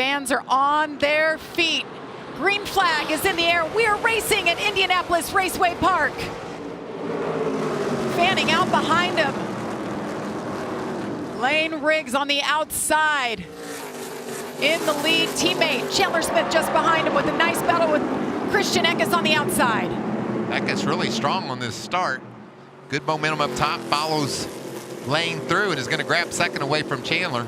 Fans are on their feet. Green flag is in the air. We are racing at Indianapolis Raceway Park. Fanning out behind him. Lane Riggs on the outside. In the lead, teammate Chandler Smith just behind him with a nice battle with Christian Eckes on the outside. Eckes really strong on this start. Good momentum up top, follows Lane through and is going to grab second away from Chandler.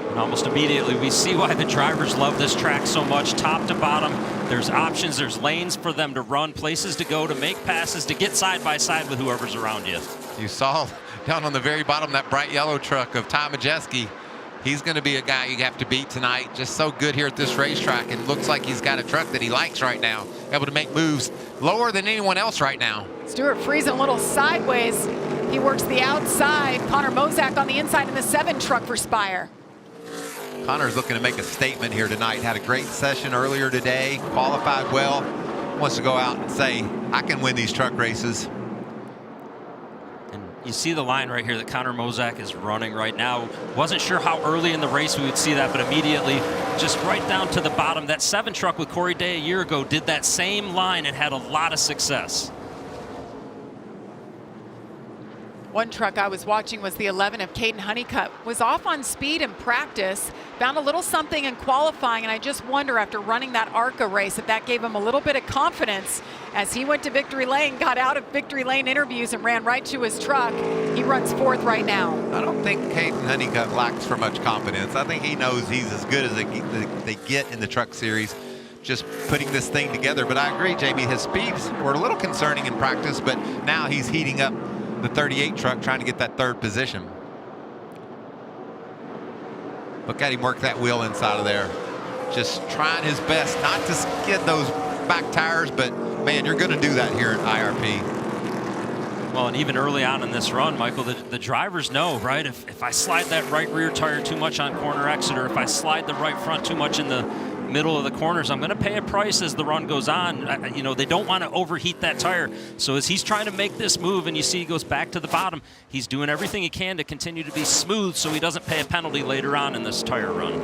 And almost immediately we see why the drivers love this track so much. Top to bottom, there's options, there's lanes for them to run, places to go, to make passes, to get side by side with whoever's around you. You saw down on the very bottom that bright yellow truck of Ty Majeski. He's going to be a guy you have to beat tonight. Just so good here at this racetrack, and looks like he's got a truck that he likes right now. Able to make moves lower than anyone else right now. Stuart Friesen a little sideways. He works the outside. Connor Mozak on the inside in the 7 truck for Spire. Connor's looking to make a statement here tonight. Had a great session earlier today, qualified well. Wants to go out and say, I can win these truck races. And you see the line right here that Connor Mozak is running right now. Wasn't sure how early in the race we would see that, but immediately, just right down to the bottom. That 7 truck with Corey Day a year ago did that same line and had a lot of success. One truck I was watching was the 11 of Caden Honeycutt. Was off on speed in practice, found a little something in qualifying, and I just wonder after running that ARCA race if that gave him a little bit of confidence as he went to victory lane, got out of victory lane interviews and ran right to his truck. He runs 4th right now. I don't think Caden Honeycutt lacks for much confidence. I think he knows he's as good as they get in the truck series, just putting this thing together. But I agree, JB, his speeds were a little concerning in practice, but now he's heating up the 38 truck, trying to get that 3rd position. Look at him work that wheel inside of there. Just trying his best not to skid those back tires, but man, you're going to do that here at IRP. Well, and even early on in this run, Michael, the drivers know, right? If I slide that right rear tire too much on corner exit, or if I slide the right front too much in the middle of the corners, I'm going to pay a price as the run goes on. You know, they don't want to overheat that tire. So as he's trying to make this move, and you see he goes back to the bottom, he's doing everything he can to continue to be smooth so he doesn't pay a penalty later on in this tire run.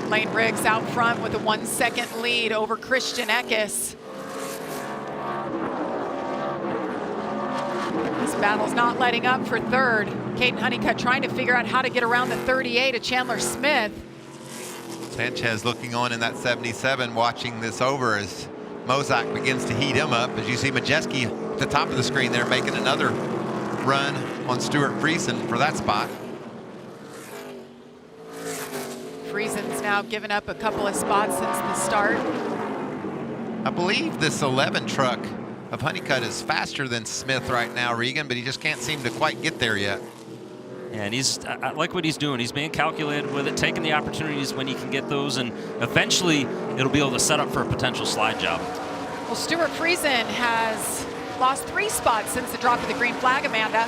Lane Riggs out front with a 1-second lead over Christian Eckes. This battle's not letting up for 3rd. Caden Honeycutt trying to figure out how to get around the 38 of Chandler Smith. Sanchez looking on in that 77, watching this over as Mozak begins to heat him up. As you see Majeski at the top of the screen there making another run on Stuart Friesen for that spot. Friesen's now given up a couple of spots since the start. I believe this 11 truck of Honeycutt is faster than Smith right now, Regan, but he just can't seem to quite get there yet. And I like what he's doing. He's being calculated with it, taking the opportunities when he can get those, and eventually it'll be able to set up for a potential slide job. Well, Stuart Friesen has lost 3 spots since the drop of the green flag, Amanda.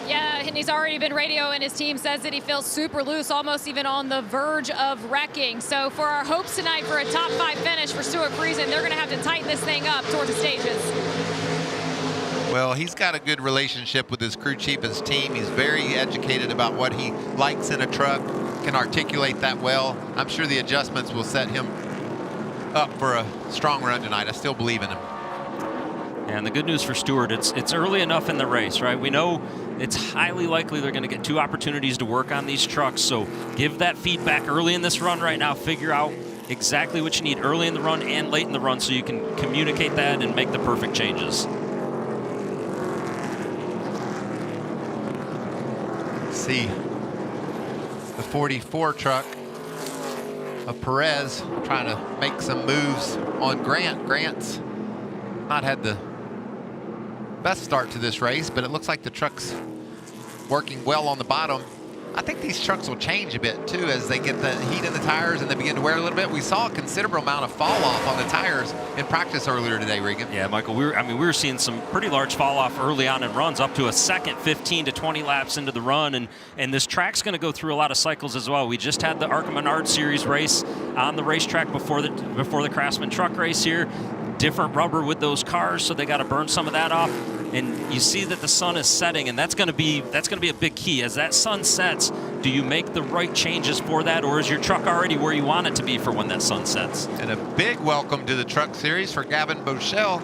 Yeah, and he's already been radioing. His team says that he feels super loose, almost even on the verge of wrecking. So for our hopes tonight for a top 5 finish for Stuart Friesen, they're going to have to tighten this thing up toward the stages. Well, he's got a good relationship with his crew chief, his team. He's very educated about what he likes in a truck, can articulate that well. I'm sure the adjustments will set him up for a strong run tonight. I still believe in him. And the good news for Stuart, it's early enough in the race, right? We know it's highly likely they're going to get 2 opportunities to work on these trucks. So give that feedback early in this run right now. Figure out exactly what you need early in the run and late in the run so you can communicate that and make the perfect changes. See the 44 truck of Perez trying to make some moves on Grant. Grant's not had the best start to this race, but it looks like the truck's working well on the bottom. I think these trucks will change a bit too as they get the heat in the tires and they begin to wear a little bit. We saw a considerable amount of fall off on the tires in practice earlier today, Regan. Yeah, Michael, we were seeing some pretty large fall off early on in runs, up to a second, 15 to 20 laps into the run, and this track's going to go through a lot of cycles as well. We just had the ARCA Menard Series race on the racetrack before the Craftsman truck race here. Different rubber with those cars, so they got to burn some of that off. and you see that the sun is setting, and that's going to be a big key. As that sun sets, do you make the right changes for that, or is your truck already where you want it to be for when that sun sets? And a big welcome to the Truck Series for Gavin Boschel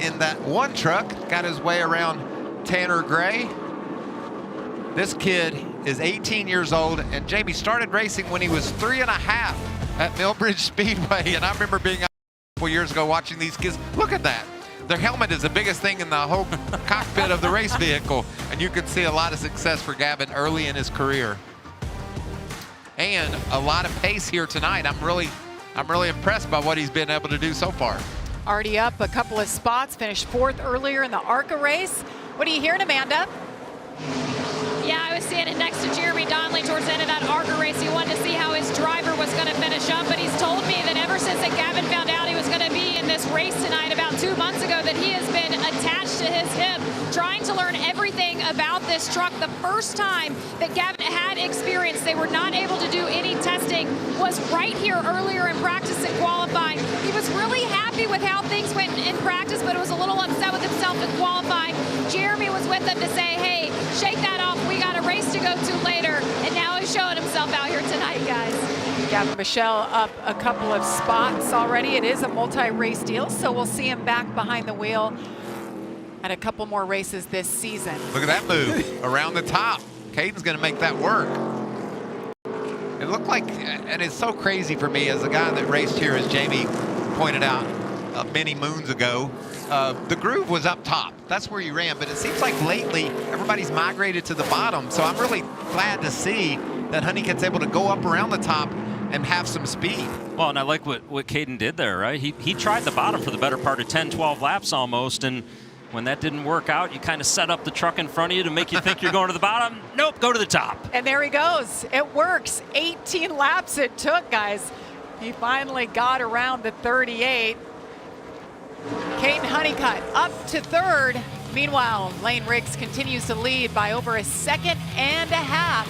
in that one truck. Got his way around Tanner Gray. This kid is 18 years old, and Jamie started racing when he was 3.5 at Millbridge Speedway. And I remember being out a couple years ago watching these kids. Look at that. Their helmet is the biggest thing in the whole cockpit of the race vehicle. And you can see a lot of success for Gavin early in his career. And a lot of pace here tonight. I'm really impressed by what he's been able to do so far. Already up a couple of spots, finished 4th earlier in the ARCA race. What are you hearing, Amanda? Yeah, I was standing next to Jeremy Donnelly towards the end of that ARCA race. He wanted to see how his driver was going to finish up, but he's told me that ever since that Gavin found out he was going to be in this race tonight about 2 months ago, that he has been attached to his hip, trying to learn everything about this truck. The first time that Gavin had experience, they were not able to do any testing, was right here earlier in practice and qualifying. He was really happy with how things went in practice, but was a little upset with himself in qualifying. Jeremy was with him to say, hey, shake that off. We got a race to go to later, and now he's showing himself out here tonight, guys. Gavin Boschel up a couple of spots already. It is a multi-race deal, so we'll see him back behind the wheel at a couple more races this season. Look at that move around the top. Caden's going to make that work. It looked like, and it's so crazy for me as a guy that raced here, as Jamie pointed out many moons ago, the groove was up top. That's where you ran, but it seems like lately everybody's migrated to the bottom. So I'm really glad to see that Honeycutt's able to go up around the top and have some speed. Well, and I like what Caden did there, right? He tried the bottom for the better part of 10, 12 laps almost, and when that didn't work out, you kind of set up the truck in front of you to make you think you're going to the bottom. Nope, go to the top. And there he goes. It works. 18 laps it took, guys. He finally got around the 38. Caden Honeycutt up to 3rd. Meanwhile, Lane Riggs continues to lead by over a second and a half.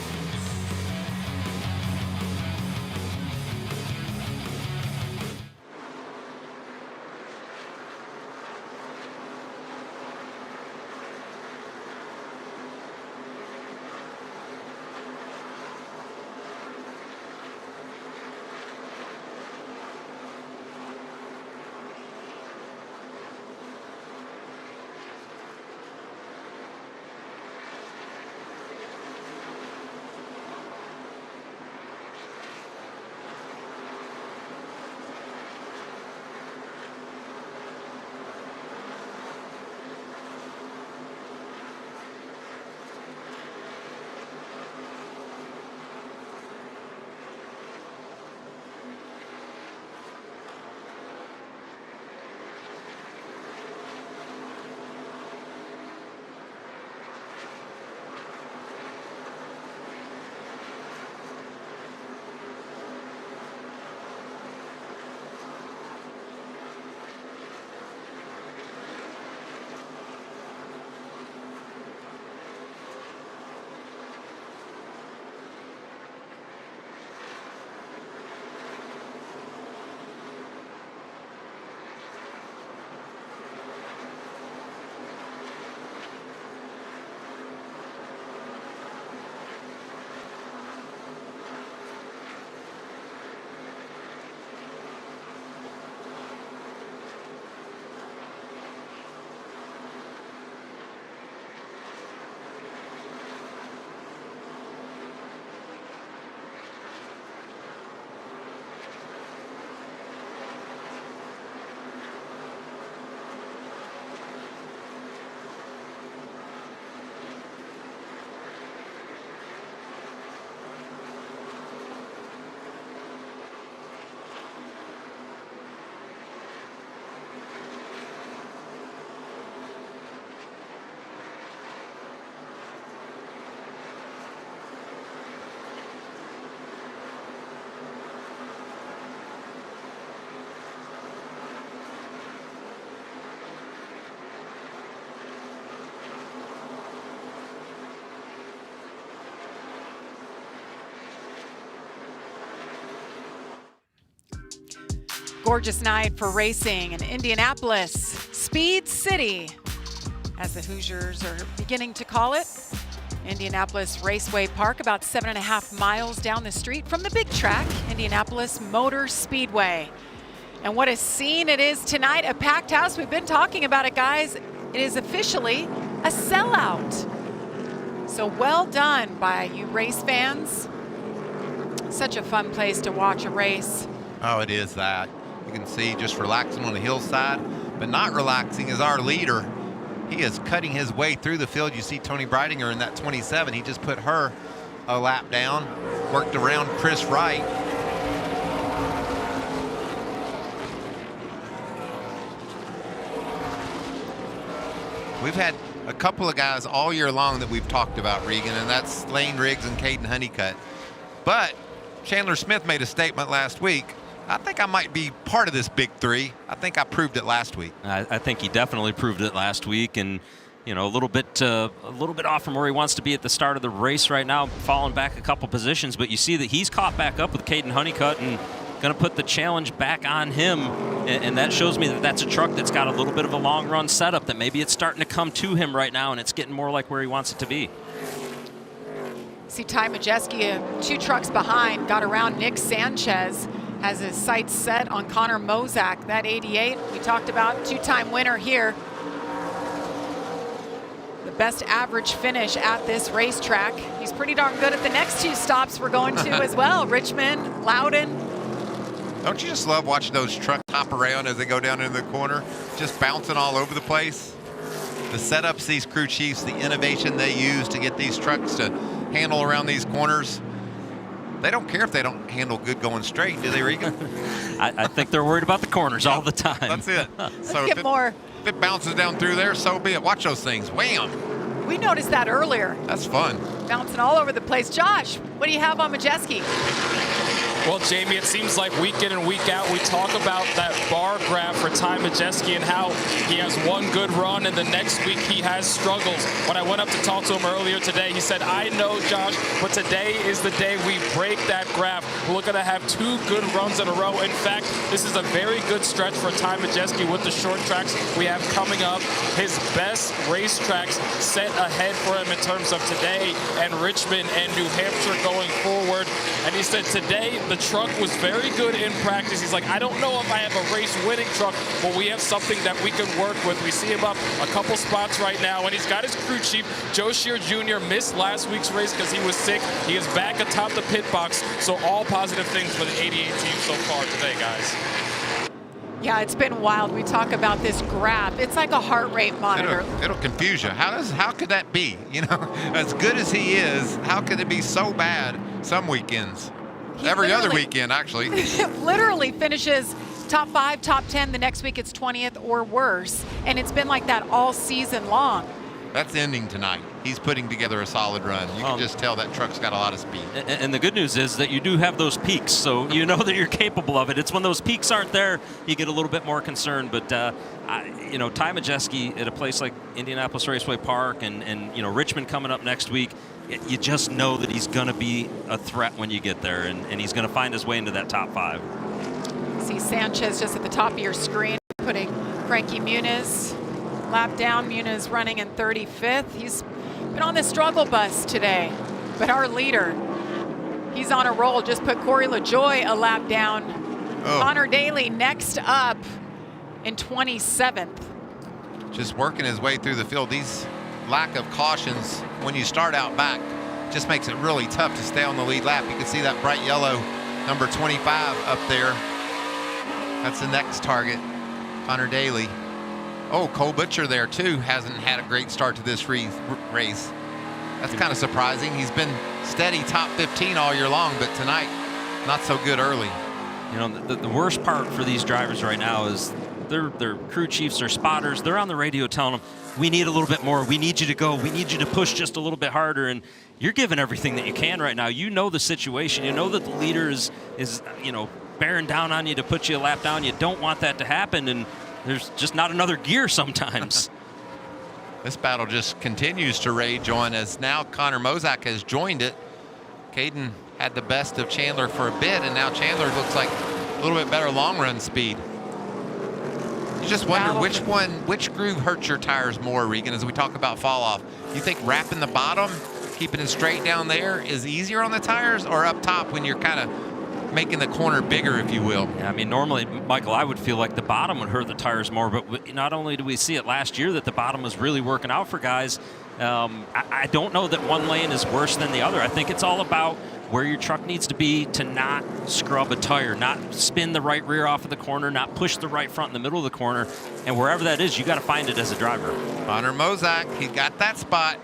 Gorgeous night for racing in Indianapolis, Speed City. as the Hoosiers are beginning to call it. Indianapolis Raceway Park, about 7.5 miles down the street from the big track, Indianapolis Motor Speedway. And what a scene it is tonight, a packed house. We've been talking about it, guys. It is officially a sellout. So well done by you race fans. Such a fun place to watch a race. Oh, it is that. You can see just relaxing on the hillside, but not relaxing is our leader. He is cutting his way through the field. You see Tony Breidinger in that 27. He just put her a lap down, worked around Chris Wright. We've had a couple of guys all year long that we've talked about, Regan, and that's Lane Riggs and Caden Honeycutt. But Chandler Smith made a statement last week. I think I might be part of this big three. I think I proved it last week. I think he definitely proved it last week, and you know, a little bit off from where he wants to be at the start of the race right now, falling back a couple positions. But you see that he's caught back up with Caden Honeycutt and going to put the challenge back on him, and that shows me that that's a truck that's got a little bit of a long run setup, that maybe it's starting to come to him right now, and it's getting more like where he wants it to be. See Ty Majeski, 2 trucks behind, got around Nick Sanchez, has his sights set on Connor Mozak, that 88 we talked about, 2-time winner here. The best average finish at this racetrack. He's pretty darn good at the next 2 stops we're going to as well, Richmond, Loudon. Don't you just love watching those trucks hop around as they go down into the corner, just bouncing all over the place? The setups these crew chiefs, the innovation they use to get these trucks to handle around these corners. They don't care if they don't handle good going straight, do they, Regan? I think they're worried about the corners all the time. That's it. Let's get more. If it bounces down through there, so be it. Watch those things. Wham! We noticed that earlier. That's fun. Bouncing all over the place. Josh, what do you have on Majeski? Well, Jamie, it seems like week in and week out, we talk about that bar graph for Ty Majeski and how he has one good run and the next week he has struggles. When I went up to talk to him earlier today, he said, I know, Josh, but today is the day we break that graph. We're going to have 2 good runs in a row. In fact, this is a very good stretch for Ty Majeski with the short tracks we have coming up. His best racetracks set ahead for him in terms of today and Richmond and New Hampshire going forward. And he said today, the truck was very good in practice. He's like, I don't know if I have a race-winning truck, but we have something that we can work with. We see him up a couple spots right now, and he's got his crew chief. Joe Shear Jr. missed last week's race because he was sick. He is back atop the pit box, so all positive things for the 88 team so far today, guys. Yeah, it's been wild. We talk about this graph. It's like a heart rate monitor. It'll confuse you. How could that be? You know, as good as he is, how could it be so bad some weekends? Every other weekend, actually. Literally finishes top 5, top 10. The next week it's 20th or worse. And it's been like that all season long. That's ending tonight. He's putting together a solid run. You can just tell that truck's got a lot of speed. And the good news is that you do have those peaks, so you know that you're capable of it. It's when those peaks aren't there, you get a little bit more concerned. But, you know, Ty Majeski at a place like Indianapolis Raceway Park and you know, Richmond coming up next week, you just know that he's going to be a threat when you get there, and he's going to find his way into that top 5. See Sanchez just at the top of your screen, putting Frankie Muniz lap down. Muniz running in 35th. He's been on the struggle bus today, but our leader, he's on a roll. Just put Corey LaJoy a lap down. Oh. Connor Daly next up in 27th. Just working his way through the field. These lack of cautions when you start out back just makes it really tough to stay on the lead lap. You can see that bright yellow number 25 up there. That's the next target, Connor Daly. Oh, Cole Butcher there too hasn't had a great start to this race. That's kind of surprising. He's been steady top 15 all year long, but tonight not so good early. You know, the worst part for these drivers right now is their crew chiefs, their spotters, they're on the radio telling them, we need a little bit more. We need you to go. We need you to push just a little bit harder. And you're giving everything that you can right now. You know the situation. You know that the leader is you know, bearing down on you to put you a lap down. You don't want that to happen. And there's just not another gear sometimes. This battle just continues to rage on as now Connor Mozak has joined it. Caden had the best of Chandler for a bit, and now Chandler looks like a little bit better long run speed. You just wonder Battle. which groove hurts your tires more, Regan, as we talk about fall off. You think wrapping the bottom, keeping it straight down there is easier on the tires, or up top when you're kind of making the corner bigger, if you will? Yeah, I mean, normally, Michael, I would feel like the bottom would hurt the tires more, but not only do we see it last year that the bottom was really working out for guys, I don't know that one lane is worse than the other. I think it's all about where your truck needs to be to not scrub a tire, not spin the right rear off of the corner, not push the right front in the middle of the corner. And wherever that is, you got to find it as a driver. Connor Mozak, he got that spot.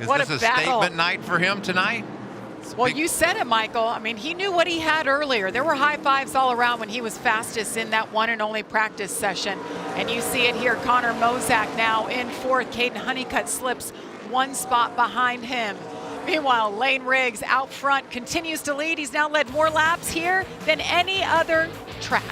Is What this a a battle. statement night for him tonight? Well, you said it, Michael. I mean, he knew what he had earlier. There were high fives all around when he was fastest in that one and only practice session. And you see it here. Connor Mozak now in fourth. Caden Honeycutt slips one spot behind him. Meanwhile, Lane Riggs out front continues to lead. He's now led more laps here than any other track.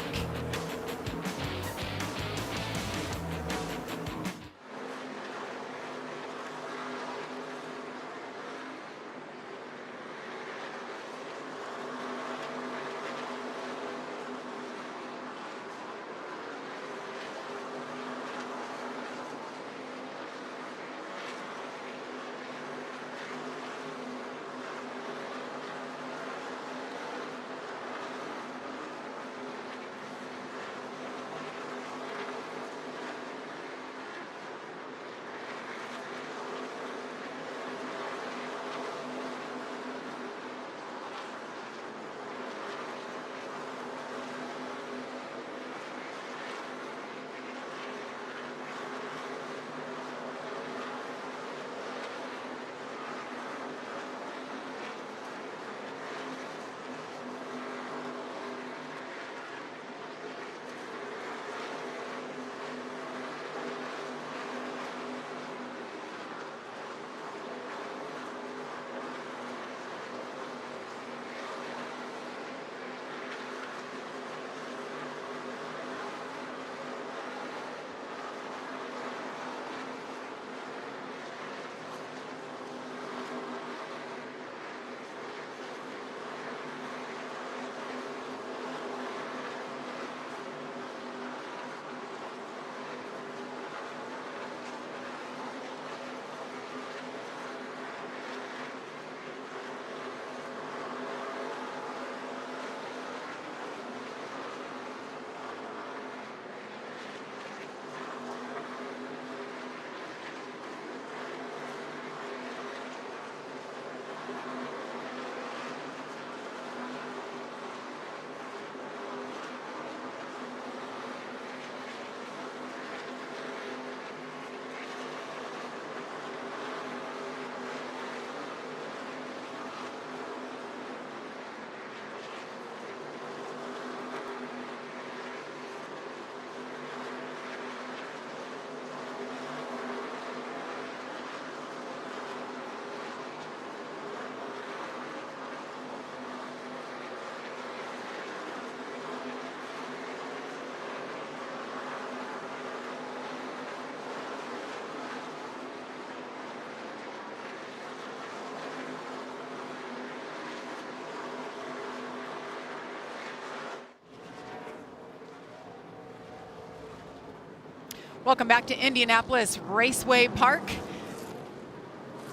Welcome back to Indianapolis Raceway Park.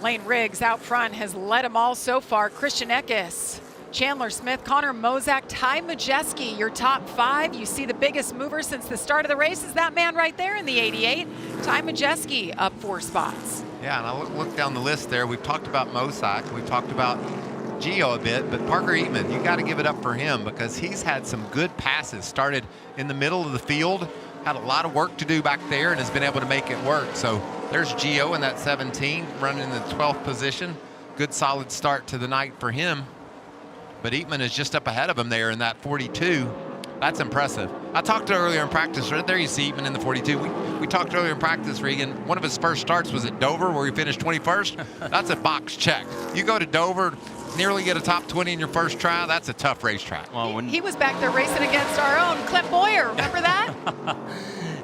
Lane Riggs out front has led them all so far. Christian Eckes, Chandler Smith, Connor Mozak, Ty Majeski, your top five. You see the biggest mover since the start of the race is that man right there in the 88. Ty Majeski up 4 spots. Yeah, and I look down the list there. We've talked about Mozak. We've talked about Gio a bit, but Parker Eatman, you got to give it up for him because he's had some good passes. Started in the middle of the field, had a lot of work to do back there, and has been able to make it work. So there's Gio in that 17, running in the 12th position. Good solid start to the night for him. But Eatman is just up ahead of him there in that 42. That's impressive. I talked earlier in practice, right there you see Eatman in the 42. We talked earlier in practice, Regan, one of his first starts was at Dover where he finished 21st. That's a box check. You go to Dover, nearly get a top 20 in your first try, that's a tough racetrack. Well, He was back there racing against our own Clint Boyer, remember that?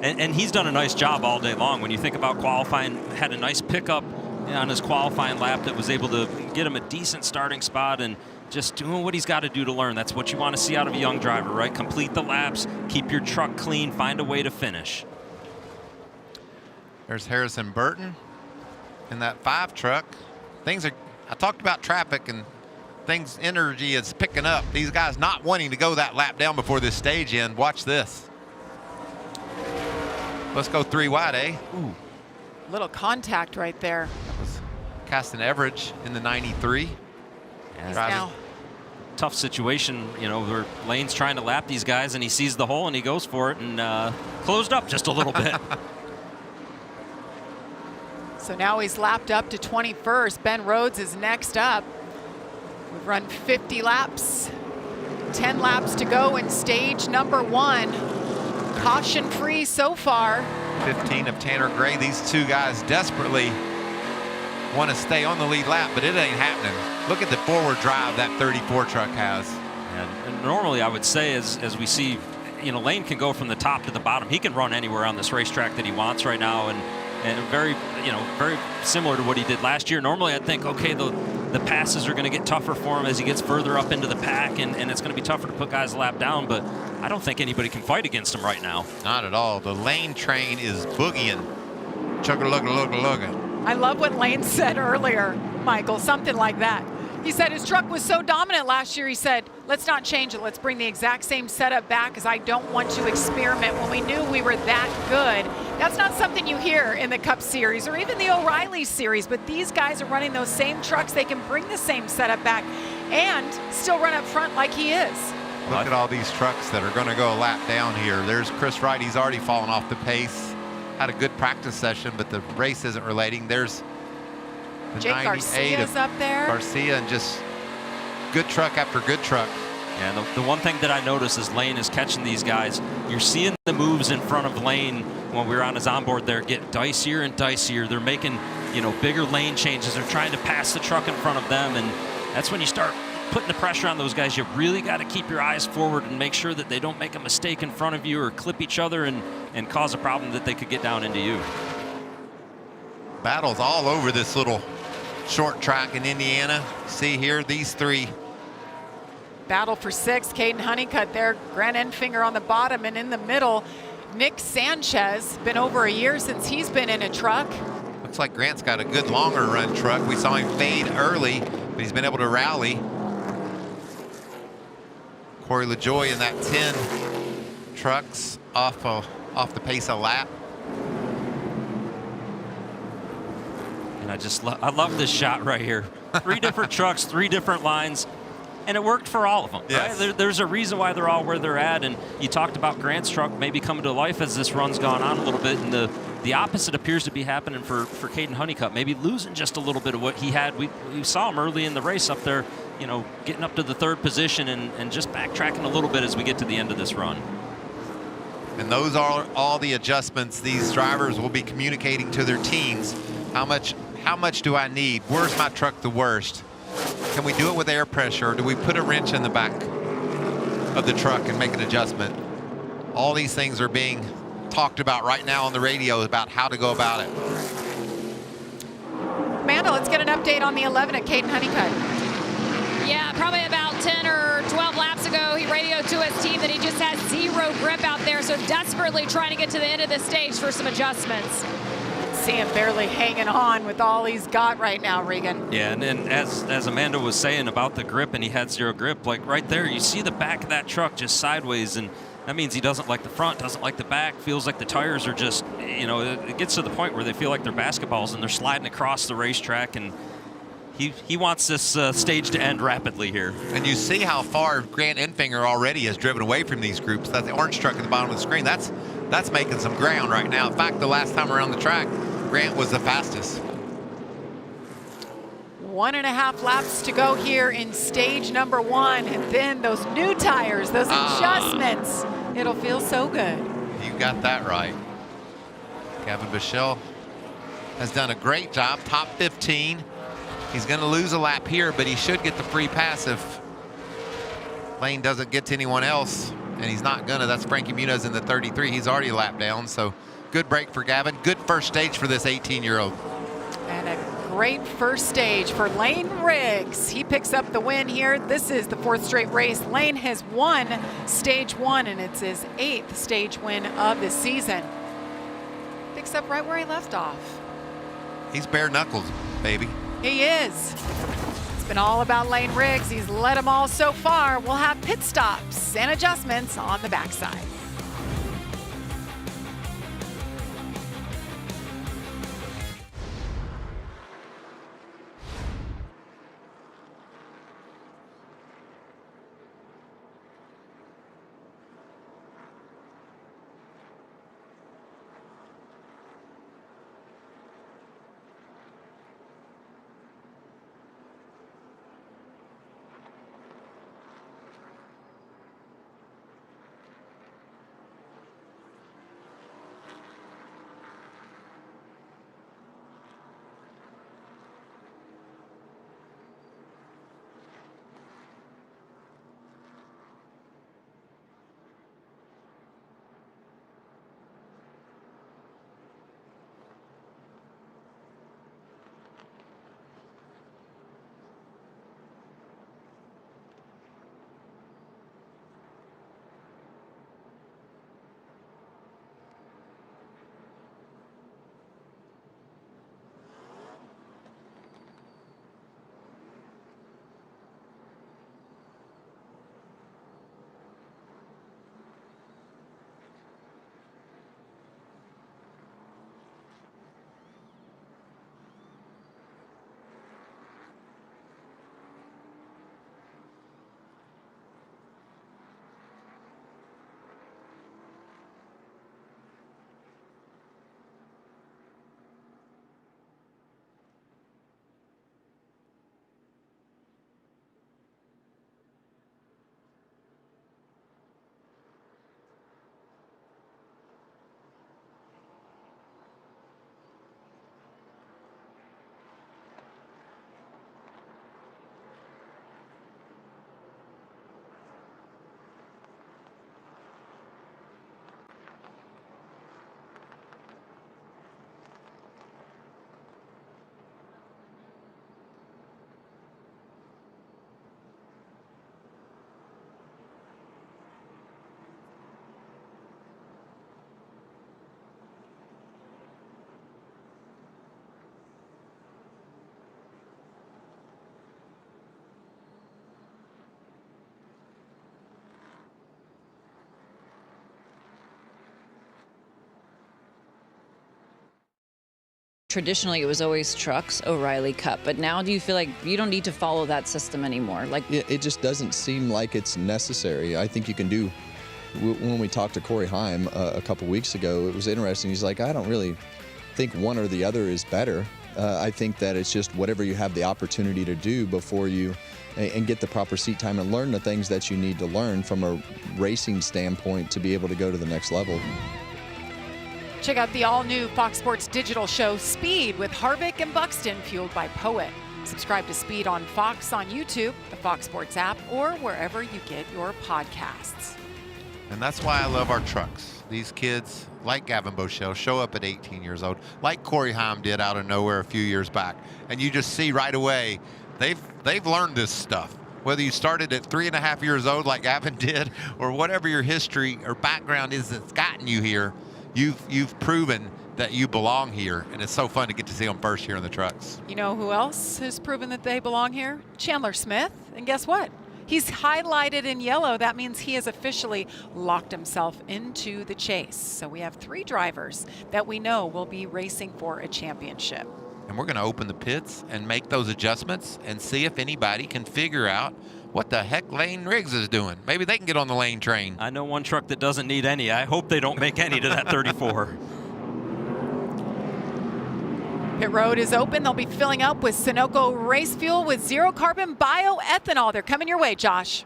and he's done a nice job all day long. When you think about qualifying, had a nice pickup on his qualifying lap that was able to get him a decent starting spot and just doing what he's got to do to learn. That's what you want to see out of a young driver, right? Complete the laps, keep your truck clean, find a way to finish. There's Harrison Burton in that 5 truck. I talked about traffic and energy is picking up. These guys not wanting to go that lap down before this stage end. Watch this. Let's go 3 wide, eh? Ooh. Little contact right there. That was Caston Everidge in the 93. Now Tough situation, you know, where Lane's trying to lap these guys and he sees the hole and he goes for it and closed up just a little bit. So now he's lapped up to 21st. Ben Rhodes is next up. We've run 50 laps, 10 laps to go in stage number 1. Caution free so far. 15 of Tanner Gray. These 2 guys desperately want to stay on the lead lap, but it ain't happening. Look at the forward drive that 34 truck has. And normally I would say as we see, you know, Lane can go from the top to the bottom. He can run anywhere on this racetrack that he wants right now, and very similar to what he did last year. Normally I'd think, okay, the passes are going to get tougher for him as he gets further up into the pack, and it's going to be tougher to put guys a lap down, but I don't think anybody can fight against him right now. Not at all. The Lane train is boogieing. Chugga-lugga-lugga-lugga. I love what Lane said earlier, Michael, something like that. He said his truck was so dominant last year, he said, let's not change it. Let's bring the exact same setup back because I don't want to experiment when we knew we were that good. That's not something you hear in the Cup Series or even the O'Reilly Series, but these guys are running those same trucks. They can bring the same setup back and still run up front like he is. Look at all these trucks that are going to go a lap down here. There's Chris Wright. He's already fallen off the pace. Had a good practice session, but the race isn't relating. There's the Jake 98 Garcia's of up there. Garcia, and just good truck after good truck. Yeah, the one thing that I noticed is Lane is catching these guys. You're seeing the moves in front of Lane when we were on his onboard there get dicier and dicier. They're making, you know, bigger lane changes. They're trying to pass the truck in front of them, and that's when you start putting the pressure on those guys. You really got to keep your eyes forward and make sure that they don't make a mistake in front of you or clip each other and cause a problem that they could get down into you. Battles all over this little short track in Indiana. See here, these 3. Battle for 6. Caden Honeycutt there. Grant Enfinger on the bottom, and in the middle, Nick Sanchez. Been over a year since he's been in a truck. Looks like Grant's got a good longer run truck. We saw him fade early, but he's been able to rally. Corey LaJoy in that 10 trucks off the pace of lap. And I love this shot right here. 3 different trucks, 3 different lines, and it worked for all of them. Yes. Right? There's a reason why they're all where they're at, and you talked about Grant's truck maybe coming to life as this run's gone on a little bit, and the opposite appears to be happening for Caden Honeycutt, maybe losing just a little bit of what he had. We saw him early in the race up there, you know, getting up to the 3rd position and just backtracking a little bit as we get to the end of this run. And those are all the adjustments these drivers will be communicating to their teams. How much do I need? Where's my truck the worst? Can we do it with air pressure, or do we put a wrench in the back of the truck and make an adjustment? All these things are being talked about right now on the radio about how to go about it. Amanda, let's get an update on the 11 at Caden Honeycutt. Yeah, probably about 10 or 12 laps ago, he radioed to his team that he just had 0 grip out there, so desperately trying to get to the end of the stage for some adjustments. See him barely hanging on with all he's got right now, Regan. Yeah, and as Amanda was saying about the grip, and he had 0 grip, like right there, you see the back of that truck just sideways, and that means he doesn't like the front, doesn't like the back, feels like the tires are just, you know, it gets to the point where they feel like they're basketballs and they're sliding across the racetrack, and he wants this stage to end rapidly here. And you see how far Grant Enfinger already has driven away from these groups. That's the orange truck at the bottom of the screen. That's making some ground right now. In fact, the last time around the track, Grant was the fastest. 1.5 laps to go here in stage number 1, and then those new tires, those adjustments. It'll feel so good. You got that right. Gavin Bichelle has done a great job, top 15. He's going to lose a lap here, but he should get the free pass if Lane doesn't get to anyone else, and he's not going to. That's Frankie Muniz in the 33. He's already a lap down, so good break for Gavin. Good first stage for this 18-year-old. And a great first stage for Lane Riggs. He picks up the win here. This is the 4th straight race. Lane has won stage 1, and it's his 8th stage win of the season. Picks up right where he left off. He's bare knuckles, baby. He is. It's been all about Lane Riggs. He's led them all so far. We'll have pit stops and adjustments on the backside. Traditionally, it was always trucks, O'Reilly Cup, but now do you feel like you don't need to follow that system anymore? Like, it just doesn't seem like it's necessary. I think you can do, when we talked to Corey Heim a couple weeks ago, it was interesting. He's like, I don't really think one or the other is better. I think that it's just whatever you have the opportunity to do before you, and get the proper seat time and learn the things that you need to learn from a racing standpoint to be able to go to the next level. Check out the all-new Fox Sports digital show, Speed, with Harvick and Buxton, fueled by Poet. Subscribe to Speed on Fox on YouTube, the Fox Sports app, or wherever you get your podcasts. And that's why I love our trucks. These kids, like Gavin Bochelle, show up at 18 years old, like Corey Heim did out of nowhere a few years back. And you just see right away, they've learned this stuff. Whether you started at 3.5 years old like Gavin did, or whatever your history or background is that's gotten you here, you've proven that you belong here, and it's so fun to get to see them first here in the trucks. You know who else has proven that they belong here? Chandler Smith. And guess what? He's highlighted in yellow. That means he has officially locked himself into the chase. So we have 3 drivers that we know will be racing for a championship. And we're going to open the pits and make those adjustments and see if anybody can figure out what the heck Lane Riggs is doing. Maybe they can get on the Lane train. I know one truck that doesn't need any. I hope they don't make any to that 34. Pit road is open. They'll be filling up with Sunoco race fuel with zero carbon bioethanol. They're coming your way, Josh.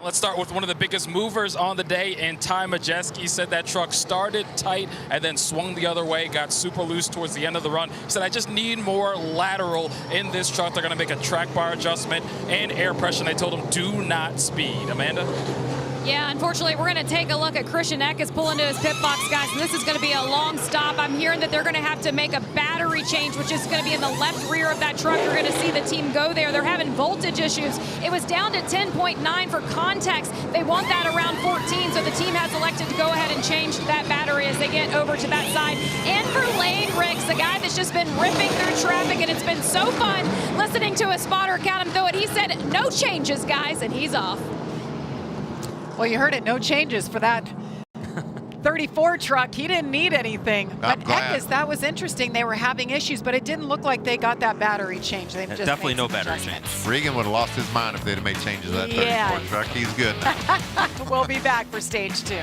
Let's start with one of the biggest movers on the day, and Ty Majeski said that truck started tight and then swung the other way, got super loose towards the end of the run. He said, I just need more lateral in this truck. They're going to make a track bar adjustment and air pressure. And they told him, do not speed. Amanda? Yeah, unfortunately, we're going to take a look at Christian Eckes pull into his pit box, guys, and this is going to be a long stop. I'm hearing that they're going to have to make a battery change, which is going to be in the left rear of that truck. You're going to see the team go there. They're having voltage issues. It was down to 10.9 for context. They want that around 14, so the team has elected to go ahead and change that battery as they get over to that side. And for Lane Riggs, the guy that's just been ripping through traffic, and it's been so fun listening to a spotter count him through it. He said, no changes, guys, and he's off. Well, you heard it, no changes for that 34 truck. He didn't need anything. But Eckes, that was interesting. They were having issues, but it didn't look like they got that battery change. They've just definitely made no some battery change. adjustments. Regan would have lost his mind if they'd have made changes to that 34 Yeah. truck. He's good. We'll be back for stage 2.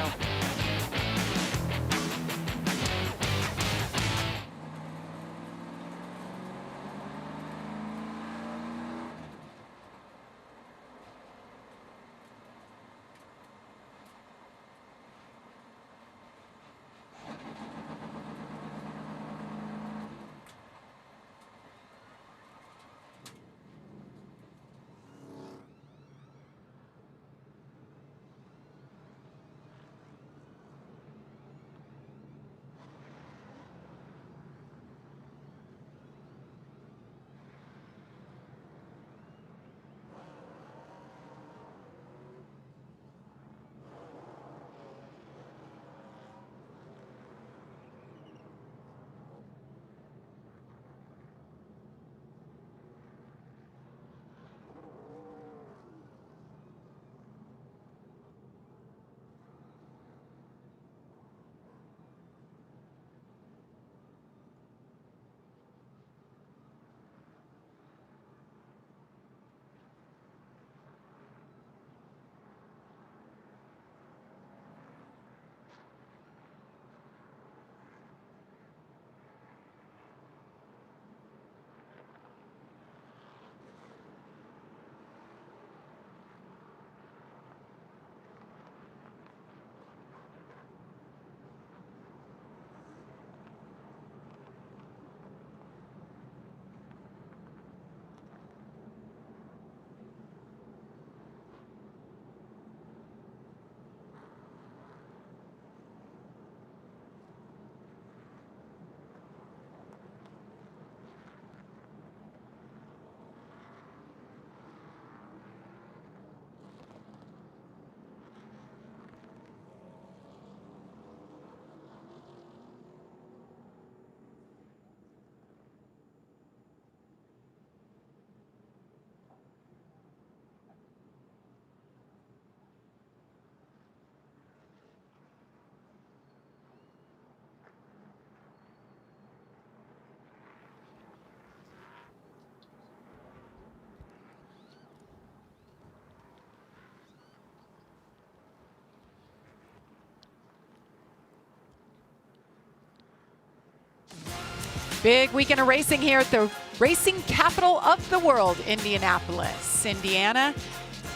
Big weekend of racing here at the racing capital of the world, Indianapolis, Indiana.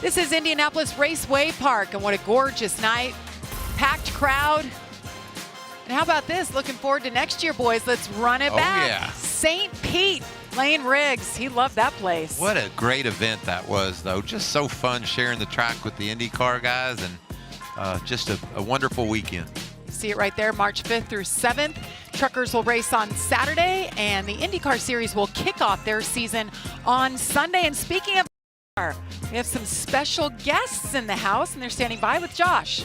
This is Indianapolis Raceway Park, and what a gorgeous night. Packed crowd. And how about this? Looking forward to next year, boys. Let's run it back. Yeah. St. Pete, Lane Riggs. He loved that place. What a great event that was, though. Just so fun sharing the track with the IndyCar guys, and just a wonderful weekend. You see it right there, March 5th through 7th. Truckers will race on Saturday, and the IndyCar Series will kick off their season on Sunday. And speaking of IndyCar, we have some special guests in the house, and they're standing by with Josh.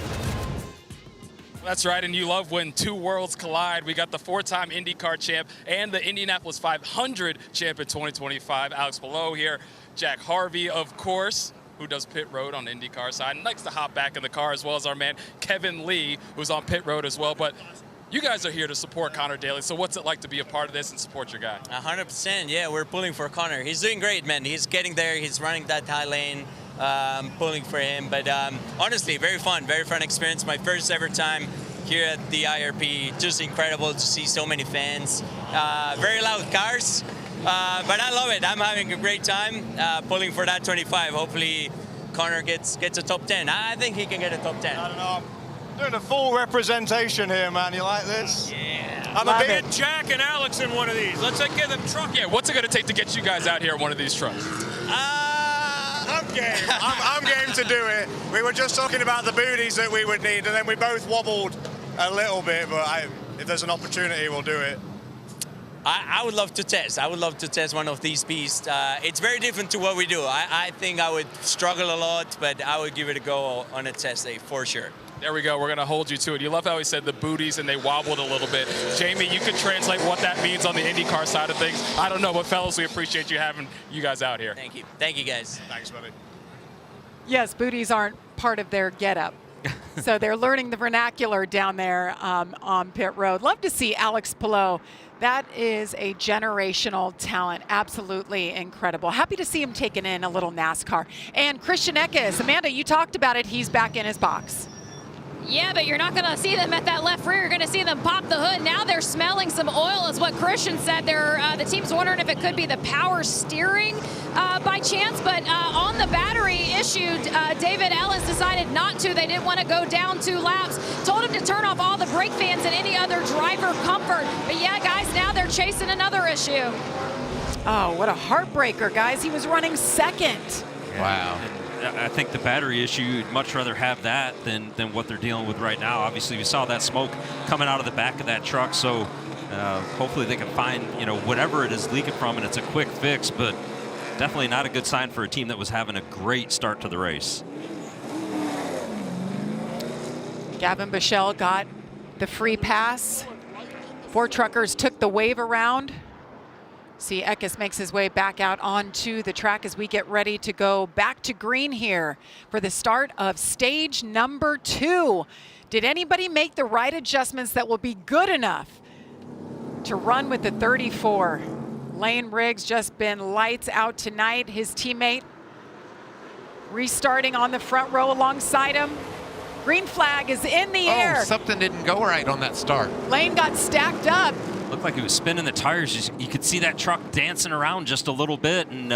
That's right, and you love when two worlds collide. We got the 4-time IndyCar champ and the Indianapolis 500 champ in 2025, Alex Palou here. Jack Harvey, of course, who does pit road on the IndyCar side and likes to hop back in the car, as well as our man Kevin Lee, who's on pit road as well. But you guys are here to support Connor Daly, so what's it like to be a part of this and support your guy? 100%, yeah, we're pulling for Connor. He's doing great, man. He's getting there. He's running that high lane, pulling for him. But honestly, very fun experience. My first ever time here at the IRP. Just incredible to see so many fans. Very loud cars, but I love it. I'm having a great time pulling for that 25. Hopefully Connor gets a top 10. I think he can get a top 10. I don't know. Doing a full representation here, man. You like this? Yeah. I'm a big Jack and Alex in one of these. Let's get them truck. Yeah, what's it going to take to get you guys out here in one of these trucks? I'm game. I'm game to do it. We were just talking about the booties that we would need, and then we both wobbled a little bit, but if there's an opportunity, we'll do it. I would love to test. I would love to test one of these beasts. It's very different to what we do. I think I would struggle a lot, but I would give it a go on a test day for sure. There we go. We're going to hold you to it. You love how he said the booties and they wobbled a little bit. Jamie, you can translate what that means on the IndyCar side of things. I don't know, but fellas, we appreciate you having you guys out here. Thank you. Thank you, guys. Thanks, buddy. Yes, booties aren't part of their getup. So they're learning the vernacular down there on pit road. Love to see Alex Palou. That is a generational talent. Absolutely incredible. Happy to see him taking in a little NASCAR. And Christian Eckes, Amanda, you talked about it. He's back in his box. Yeah, but you're not going to see them at that left rear. You're going to see them pop the hood. Now they're smelling some oil, is what Christian said. The team's wondering if it could be the power steering by chance. But on the battery issue, David Ellis decided not to. They didn't want to go down 2 laps. Told him to turn off all the brake fans and any other driver comfort. But yeah, guys, now they're chasing another issue. Oh, what a heartbreaker, guys. He was running second. Wow. I think the battery issue, you'd much rather have that than what they're dealing with right now. Obviously, we saw that smoke coming out of the back of that truck, so hopefully they can find, whatever it is leaking from, and it's a quick fix, but definitely not a good sign for a team that was having a great start to the race. Gavin Bichelle got the free pass. 4 truckers took the wave around. See, Eckes makes his way back out onto the track as we get ready to go back to green here for the start of stage number 2. Did anybody make the right adjustments that will be good enough to run with the 34? Lane Riggs just been lights out tonight. His teammate restarting on the front row alongside him. Green flag is in the air. Oh, something didn't go right on that start. Lane got stacked up. Looked like he was spinning the tires. You could see that truck dancing around just a little bit, and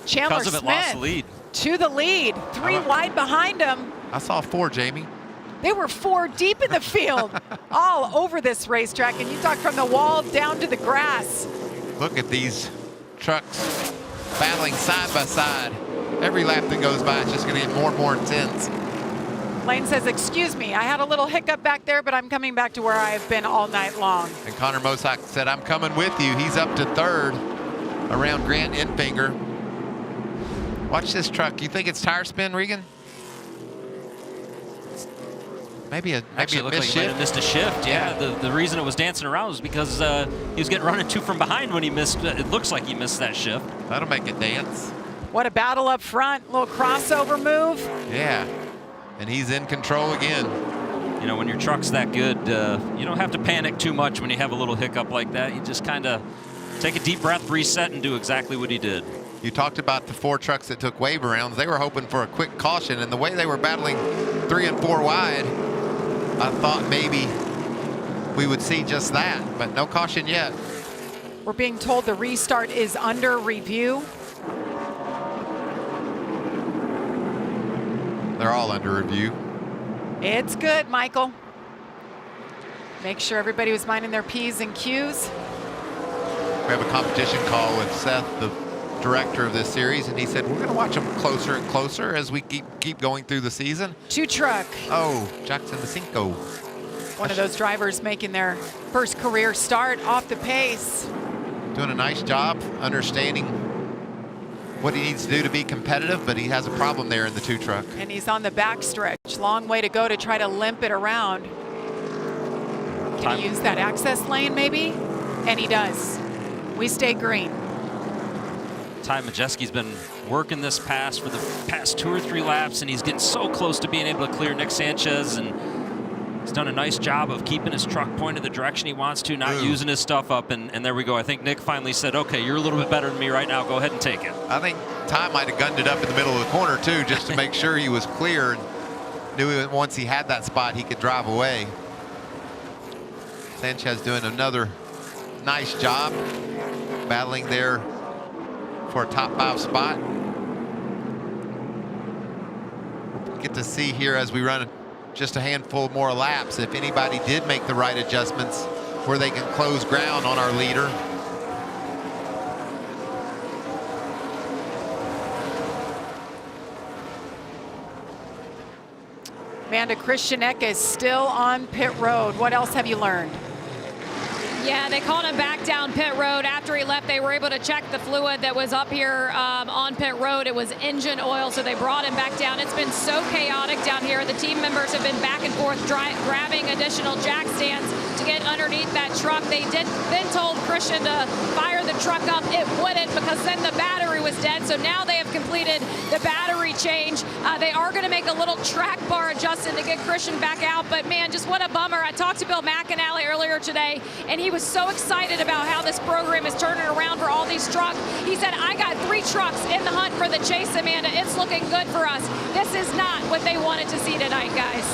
Chandler because of it, Smith lost the lead. To the lead, 3 wide behind him. I saw 4, Jamie. They were 4 deep in the field, all over this racetrack, and you talk from the wall down to the grass. Look at these trucks battling side by side. Every lap that goes by, it's just going to get more and more intense. Lane says, excuse me, I had a little hiccup back there, but I'm coming back to where I've been all night long. And Connor Mosak said, I'm coming with you. He's up to 3rd around Grant Enfinger. Watch this truck. You think it's tire spin, Regan? Maybe a Actually, looked missed like he might shift. have missed a shift. Yeah, the reason it was dancing around was because he was getting run into from behind when he missed. It looks like he missed that shift. That'll make it dance. What a battle up front, little crossover move. Yeah, and he's in control again. When your truck's that good, you don't have to panic too much when you have a little hiccup like that. You just kind of take a deep breath, reset, and do exactly what he did. You talked about the 4 trucks that took wave arounds. They were hoping for a quick caution, and the way they were battling 3 and 4 wide, I thought maybe we would see just that, but no caution yet. We're being told the restart is under review. They're all under review. It's good, Michael. Make sure everybody was minding their P's and Q's. We have a competition call with Seth, the director of this series, and he said we're going to watch them closer and closer as we keep going through the season. 2 truck. Oh, Jackson Cinco. One of those drivers making their first career start off the pace. Doing a nice job understanding what he needs to do to be competitive, but he has a problem there in the 2 truck. And he's on the back stretch. Long way to go to try to limp it around. Can he use that access lane maybe? And he does. We stay green. Ty Majeski's been working this pass for the past 2 or 3 laps, and he's getting so close to being able to clear Nick Sanchez, and he's done a nice job of keeping his truck pointed the direction he wants to, not using his stuff up, and there we go. I think Nick finally said, okay, you're a little bit better than me right now. Go ahead and take it. I think Ty might have gunned it up in the middle of the corner too, just to make sure he was clear, and knew once he had that spot, he could drive away. Sanchez doing another nice job battling there for a top 5 spot. We'll get to see here as we run just a handful more laps if anybody did make the right adjustments where they can close ground on our leader. Amanda Christianek is still on pit road. What else have you learned? Yeah, they called him back down pit road. After he left, they were able to check the fluid that was up here on pit road. It was engine oil, so they brought him back down. It's been so chaotic down here. The team members have been back and forth grabbing additional jack stands to get underneath that truck. They then told Christian to fire the truck up. It wouldn't, because then the battery was dead. So now they have completed the battery change. They are going to make a little track bar adjustment to get Christian back out. But man, just what a bummer. I talked to Bill McAnally earlier today, and he was so excited about how this program is turning around for all these trucks. He said, I got 3 trucks in the hunt for the chase, Amanda. It's looking good for us. This is not what they wanted to see tonight, guys.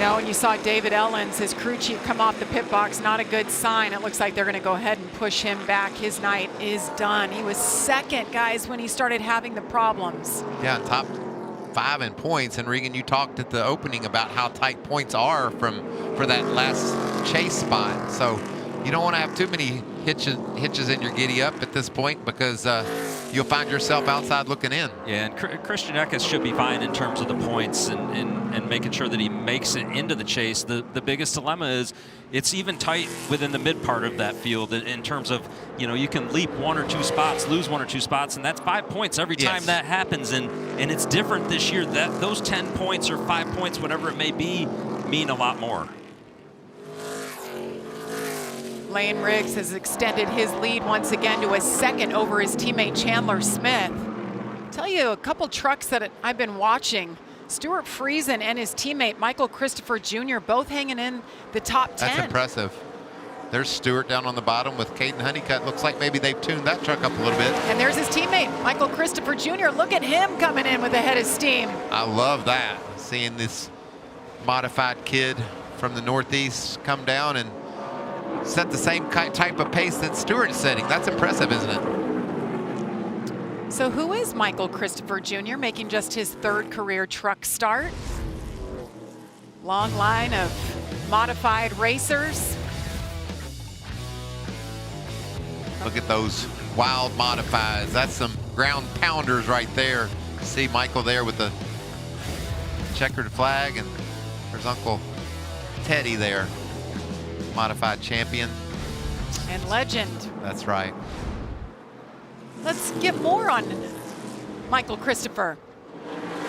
No, and you saw David Ellens, his crew chief, come off the pit box. Not a good sign. It looks like they're going to go ahead and push him back. His night is done. He was second, guys, when he started having the problems. Yeah, top 5 in points. And Regan, you talked at the opening about how tight points are for that last chase spot. So you don't want to have too many hitches in your giddy up at this point, because you'll find yourself outside looking in. Yeah, and Christian Eckes should be fine in terms of the points and making sure that he makes it into the chase. The biggest dilemma is it's even tight within the mid part of that field in terms of, you know, you can leap 1 or 2 spots, lose 1 or 2 spots, and that's 5 points every time that happens. And it's different this year. That those 10 points or 5 points, whatever it may be, mean a lot more. Lane Riggs has extended his lead once again to a second over his teammate Chandler Smith. I'll tell you a couple trucks that I've been watching. Stuart Friesen and his teammate Michael Christopher Jr. both hanging in the top 10. That's impressive. There's Stewart down on the bottom with Caden Honeycutt. Looks like maybe they've tuned that truck up a little bit. And there's his teammate, Michael Christopher Jr. Look at him coming in with a head of steam. I love that. Seeing this modified kid from the Northeast come down and set the same type of pace that Stewart is setting. That's impressive, isn't it? So who is Michael Christopher Jr., making just his 3rd career truck start? Long line of modified racers. Look at those wild modifieds. That's some ground pounders right there. See Michael there with the checkered flag, and there's Uncle Teddy there, modified champion. And legend. That's right. Let's get more on Michael Christopher.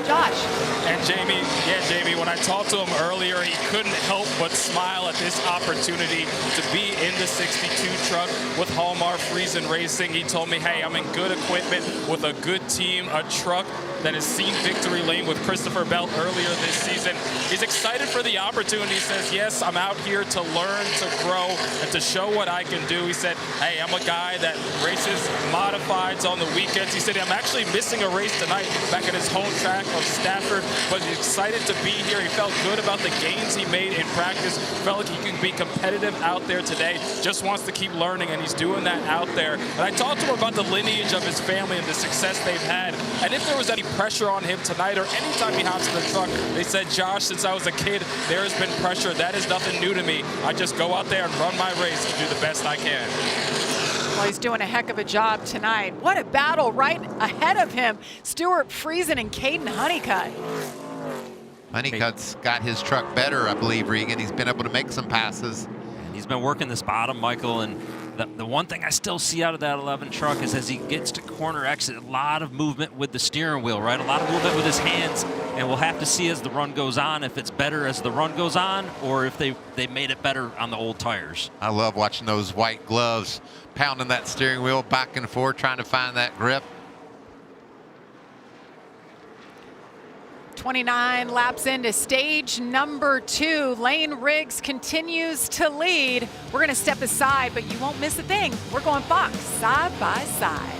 Josh. And Jamie, when I talked to him earlier, he couldn't help but smile at this opportunity to be in the 62 truck with Hallmark Friesen Racing. He told me, hey, I'm in good equipment with a good team, a truck that has seen victory lane with Christopher Bell earlier this season. He's excited for the opportunity. He says, yes, I'm out here to learn, to grow, and to show what I can do. He said, hey, I'm a guy that races modifieds on the weekends. He said, I'm actually missing a race tonight back at his home track of Stafford, but he's excited to be here. He felt good about the gains he made in practice, felt like he can be competitive out there today, just wants to keep learning, and he's doing that out there. And I talked to him about the lineage of his family and the success they've had, and if there was any pressure on him tonight or anytime he hops in the truck, they said, Josh, since I was a kid, there has been pressure. That is nothing new to me. I just go out there and run my race and do the best I can. Well, he's doing a heck of a job tonight. What a battle right ahead of him. Stuart Friesen and Caden Honeycutt. Honeycutt's got his truck better, I believe, Regan. He's been able to make some passes. And he's been working this bottom, Michael, and the one thing I still see out of that 11 truck is as he gets to corner exit, a lot of movement with the steering wheel, right? A lot of movement with his hands, and we'll have to see as the run goes on if it's better as the run goes on or if they made it better on the old tires. I love watching those white gloves pounding that steering wheel back and forth, trying to find that grip. 29 laps into stage number 2. Lane Riggs continues to lead. We're going to step aside, but you won't miss a thing. We're going Fox side by side.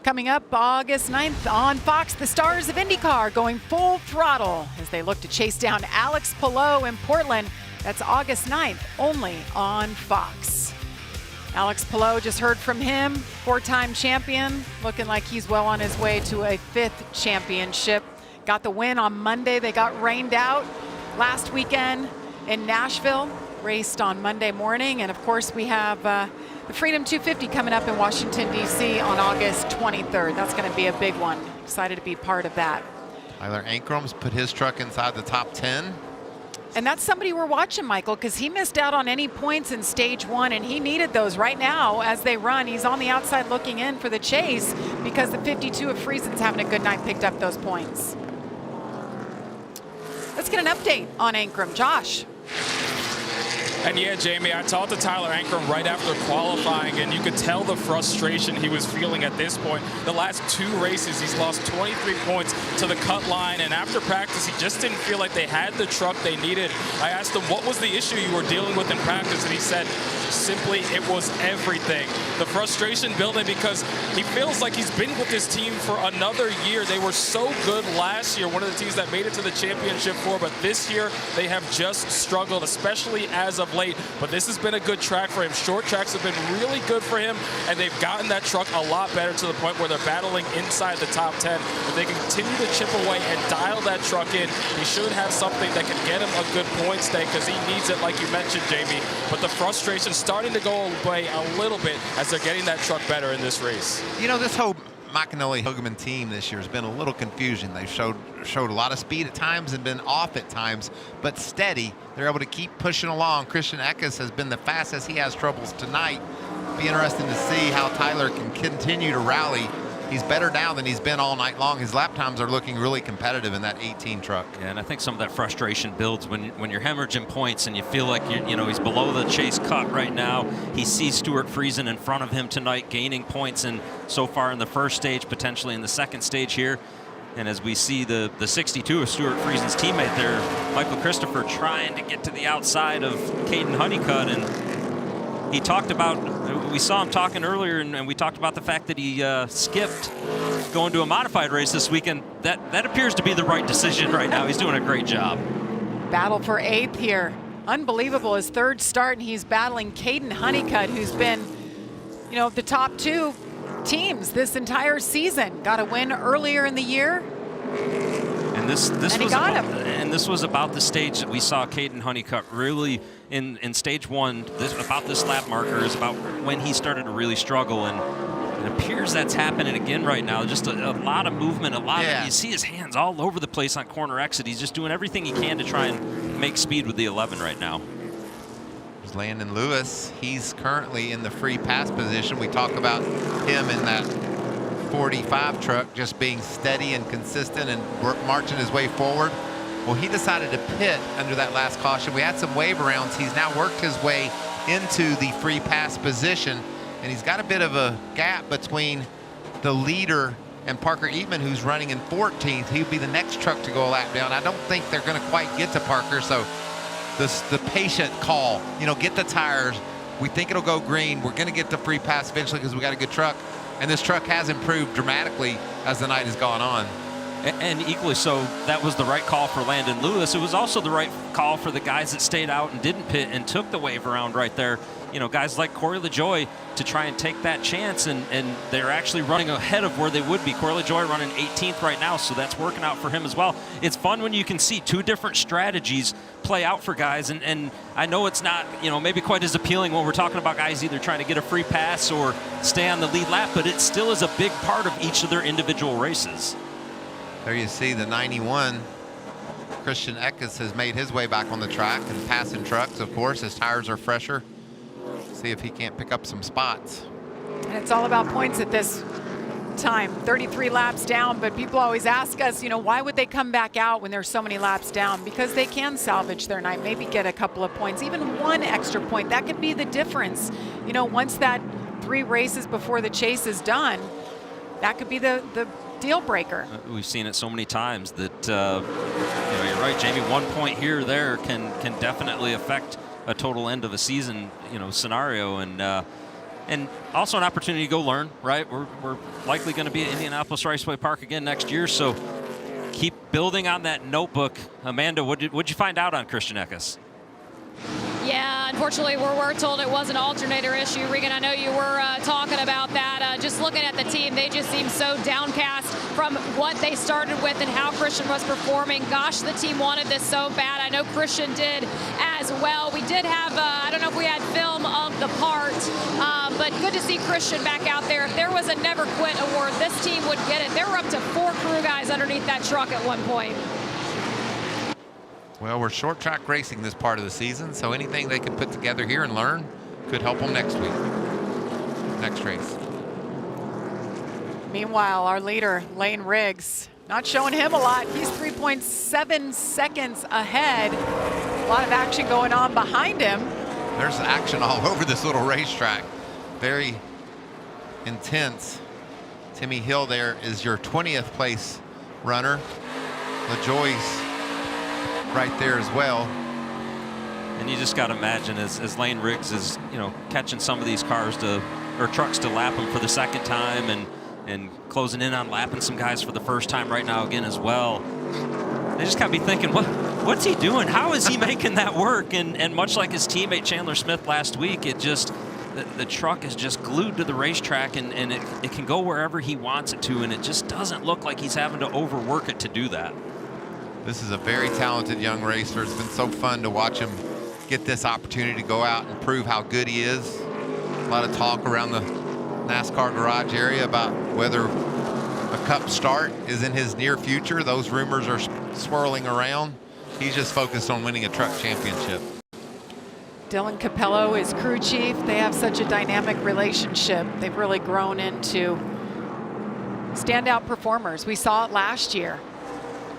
Coming up August 9th on Fox, the stars of IndyCar going full throttle as they look to chase down Alex Palou in Portland. That's August 9th, only on Fox. Alex Palou, just heard from him, 4-time champion, looking like he's well on his way to a 5th championship. Got the win on Monday. They got rained out last weekend in Nashville, raced on Monday morning. And of course, we have the Freedom 250 coming up in Washington, D.C. on August 23rd. That's going to be a big one. Excited to be part of that. Tyler Ankram's put his truck inside the top 10. And that's somebody we're watching, Michael, because he missed out on any points in stage 1, and he needed those right now as they run. He's on the outside looking in for the chase because the 52 of Friesen's having a good night, picked up those points. Let's get an update on Ankram. Josh. And yeah, Jamie, I talked to Tyler Ankram right after qualifying, and you could tell the frustration he was feeling at this point. The last 2 races, he's lost 23 points to the cut line, and after practice, he just didn't feel like they had the truck they needed. I asked him, what was the issue you were dealing with in practice? And he said, simply, it was everything. The frustration building because he feels like he's been with this team for another year. They were so good last year, one of the teams that made it to the championship floor, but this year they have just struggled, especially as of late. But this has been a good track for him. Short tracks have been really good for him, and they've gotten that truck a lot better to the point where they're battling inside the top 10. If they can continue to chip away and dial that truck in, he should have something that can get him a good point stake because he needs it, like you mentioned, Jamie. But the frustration starting to go away a little bit as they're getting that truck better in this race. You know, this whole McAnally-Hogeman team this year has been a little confusing. They've showed a lot of speed at times and been off at times, but steady. They're able to keep pushing along. Christian Eckes has been the fastest. He has troubles tonight. Be interesting to see how Tyler can continue to rally. He's better now than he's been all night long. His lap times are looking really competitive in that 18 truck. Yeah, and I think some of that frustration builds when you're hemorrhaging points and you feel like he's below the chase cut right now. He sees Stuart Friesen in front of him tonight, gaining points, and so far in the first stage, potentially in the second stage here. And as we see the 62 of Stuart Friesen's teammate there, Michael Christopher, trying to get to the outside of Caden Honeycutt, and he talked about, we saw him talking earlier, and we talked about the fact that he skipped going to a modified race this weekend. That appears to be the right decision right now. He's doing a great job. Battle for 8th here. Unbelievable, his 3rd start, and he's battling Caden Honeycutt, who's been, the top 2 teams this entire season. Got a win earlier in the year. And this he got him. And this was about the stage that we saw Caden Honeycutt really in stage 1. About this lap marker is about when he started to really struggle, and it appears that's happening again right now. Just a lot of movement, you see his hands all over the place on corner exit. He's just doing everything he can to try and make speed with the 11 right now. There's Landon Lewis. He's currently in the free pass position. We talk about him in that 45 truck just being steady and consistent and marching his way forward. Well, he decided to pit under that last caution. We had some wave arounds. He's now worked his way into the free pass position, and he's got a bit of a gap between the leader and Parker Eatman, who's running in 14th. He'll be the next truck to go a lap down. I don't think they're going to quite get to Parker, so the patient call, get the tires. We think it'll go green. We're going to get the free pass eventually because we got a good truck. And this truck has improved dramatically as the night has gone on. And equally so, that was the right call for Landon Lewis. It was also the right call for the guys that stayed out and didn't pit and took the wave around right there. Guys like Corey LaJoie to try and take that chance, and they're actually running ahead of where they would be. Corey LaJoie running 18th right now, so that's working out for him as well. It's fun when you can see 2 different strategies play out for guys, and I know it's not, maybe quite as appealing when we're talking about guys either trying to get a free pass or stay on the lead lap, but it still is a big part of each of their individual races. There you see the 91. Christian Eckes has made his way back on the track and passing trucks, of course. His tires are fresher. See if he can't pick up some spots. And it's all about points at this time. 33 laps down, but people always ask us, why would they come back out when there's so many laps down? Because they can salvage their night, maybe get a couple of points, even 1 extra point. That could be the difference. Once that 3 races before the chase is done, that could be the deal breaker. We've seen it so many times that you're right, Jamie. 1 point here or there can definitely affect a total end of a season scenario, and And also an opportunity to go learn, right? We're likely going to be at Indianapolis Raceway Park again next year, so keep building on that notebook. Amanda, what'd you find out on Christian Eckes? Yeah, unfortunately, we're told it was an alternator issue. Regan, I know you were talking about that. Just looking at the team, they just seem so downcast from what they started with and how Christian was performing. Gosh, the team wanted this so bad. I know Christian did as well. We did have, I don't know if we had film of the part, but good to see Christian back out there. If there was a never quit award, this team would get it. There were up to 4 crew guys underneath that truck at one point. Well, we're short track racing this part of the season, so anything they can put together here and learn could help them next week, next race. Meanwhile, our leader, Lane Riggs, not showing him a lot. He's 3.7 seconds ahead. A lot of action going on behind him. There's action all over this little racetrack. Very intense. Timmy Hill there is your 20th place runner. LaJoy's right there as well. And you just got to imagine as Lane Riggs is, catching some of these cars or trucks to lap them for the second time and closing in on lapping some guys for the first time right now again as well. They just got to be thinking, what's he doing? How is he making that work? And much like his teammate Chandler Smith last week, it just the truck is just glued to the racetrack and it can go wherever he wants it to, and it just doesn't look like he's having to overwork it to do that. This is a very talented young racer. It's been so fun to watch him get this opportunity to go out and prove how good he is. A lot of talk around the NASCAR garage area about whether a Cup start is in his near future. Those rumors are swirling around. He's just focused on winning a truck championship. Dylan Capello is crew chief. They have such a dynamic relationship. They've really grown into standout performers. We saw it last year,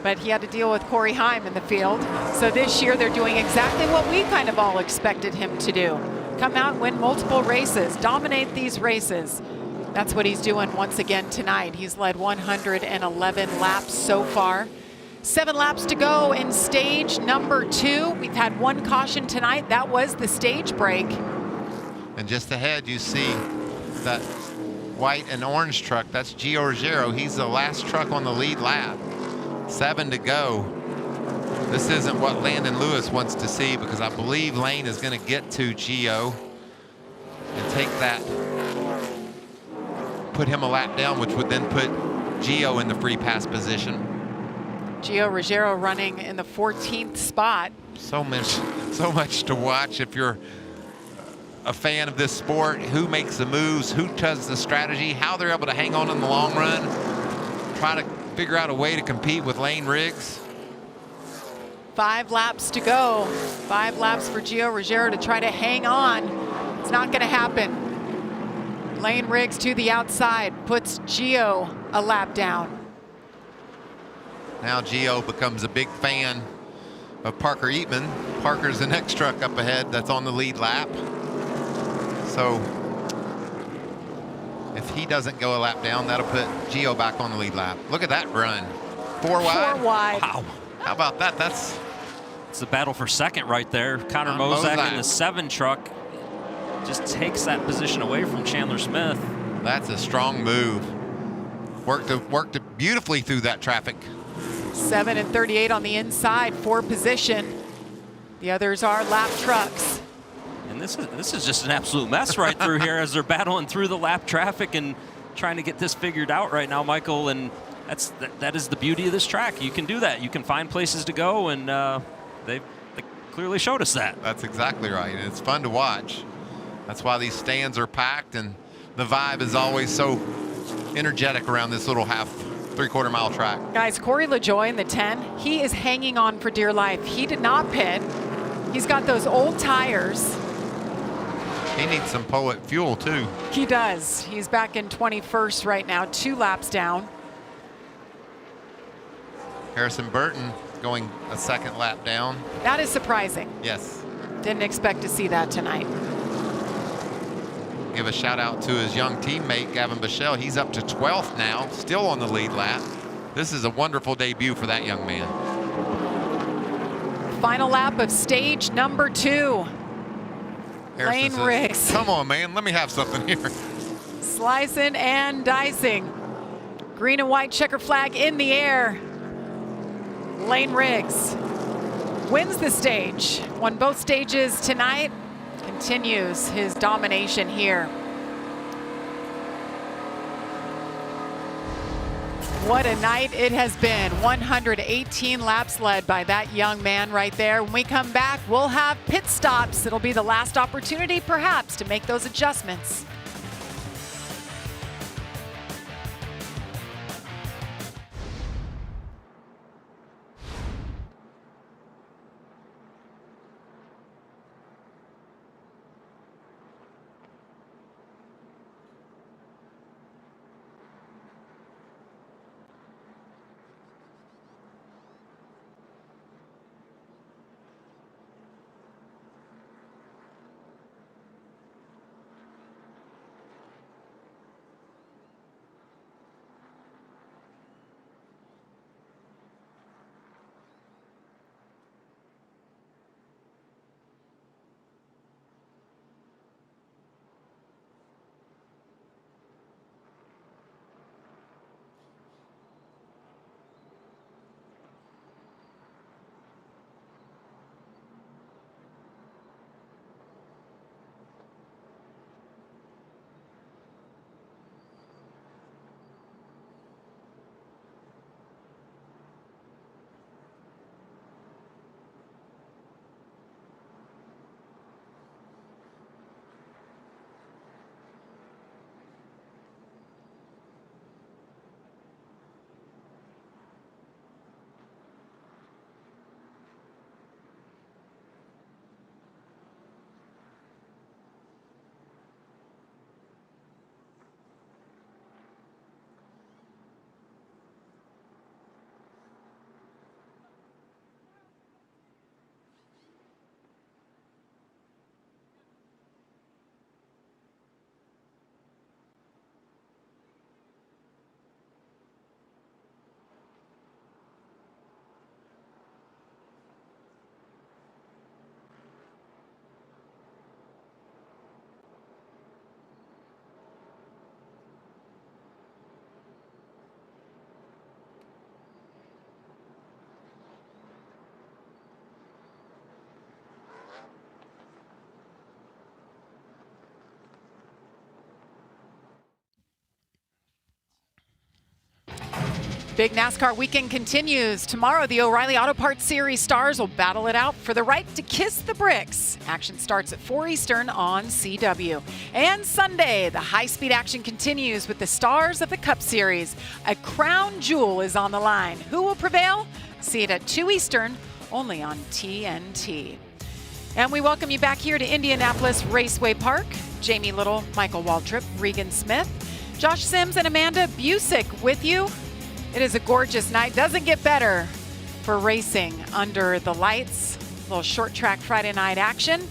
but he had to deal with Corey Heim in the field. So this year they're doing exactly what we kind of all expected him to do. Come out and win multiple races, dominate these races. That's what he's doing once again tonight. He's led 111 laps so far. 7 laps to go in stage number 2. We've had 1 caution tonight. That was the stage break. And just ahead you see that white and orange truck. That's Gio Ruggiero. He's the last truck on the lead lap. 7 to go. This isn't what Landon Lewis wants to see, because I believe Lane is going to get to Gio and take that, put him a lap down, which would then put Gio in the free pass position. Gio Ruggiero running in the 14th spot. So much to watch if you're a fan of this sport. Who makes the moves, who does the strategy, how they're able to hang on in the long run, try to figure out a way to compete with Lane Riggs. 5 laps to go. 5 laps for Gio Ruggiero to try to hang on. It's not going to happen. Lane Riggs to the outside puts Gio a lap down. Now Gio becomes a big fan of Parker Eatman. Parker's the next truck up ahead that's on the lead lap. So if he doesn't go a lap down, that'll put Gio back on the lead lap. Look at that run. 4 wide. 4 wide. Wow. How about that? It's the battle for second right there. Connor Mozak in the 7 truck just takes that position away from Chandler Smith. That's a strong move. Worked it beautifully through that traffic. 7 and 38 on the inside for position. The others are lap trucks. And this is just an absolute mess right through here as they're battling through the lap traffic and trying to get this figured out right now, Michael. And that is the beauty of this track. You can do that. You can find places to go, and they clearly showed us that. That's exactly right. And it's fun to watch. That's why these stands are packed, and the vibe is always so energetic around this little 3/4 mile track. Guys, Corey LaJoy in the 10, he is hanging on for dear life. He did not pit. He's got those old tires. He needs some Poet fuel too. He does. He's back in 21st right now, 2 laps down. Harrison Burton going a 2nd lap down. That is surprising. Yes. Didn't expect to see that tonight. Give a shout out to his young teammate, Gavin Bichelle. He's up to 12th now, still on the lead lap. This is a wonderful debut for that young man. Final lap of stage number 2. Harrison Lane says, Riggs. come on, man, let me have something here. Slicing and dicing. Green and white checker flag in the air. Lane Riggs wins the stage. Won both stages tonight. Continues his domination here. What a night it has been. 118 laps led by that young man right there. When we come back, we'll have pit stops. It'll be the last opportunity perhaps to make those adjustments. Big NASCAR weekend continues. Tomorrow, the O'Reilly Auto Parts Series stars will battle it out for the right to kiss the bricks. Action starts at 4 Eastern on CW. And Sunday, the high-speed action continues with the stars of the Cup Series. A crown jewel is on the line. Who will prevail? See it at 2 Eastern, only on TNT. And we welcome you back here to Indianapolis Raceway Park. Jamie Little, Michael Waltrip, Regan Smith, Josh Sims, and Amanda Busick with you. It is a gorgeous night. Doesn't get better for racing under the lights. A little short track Friday night action.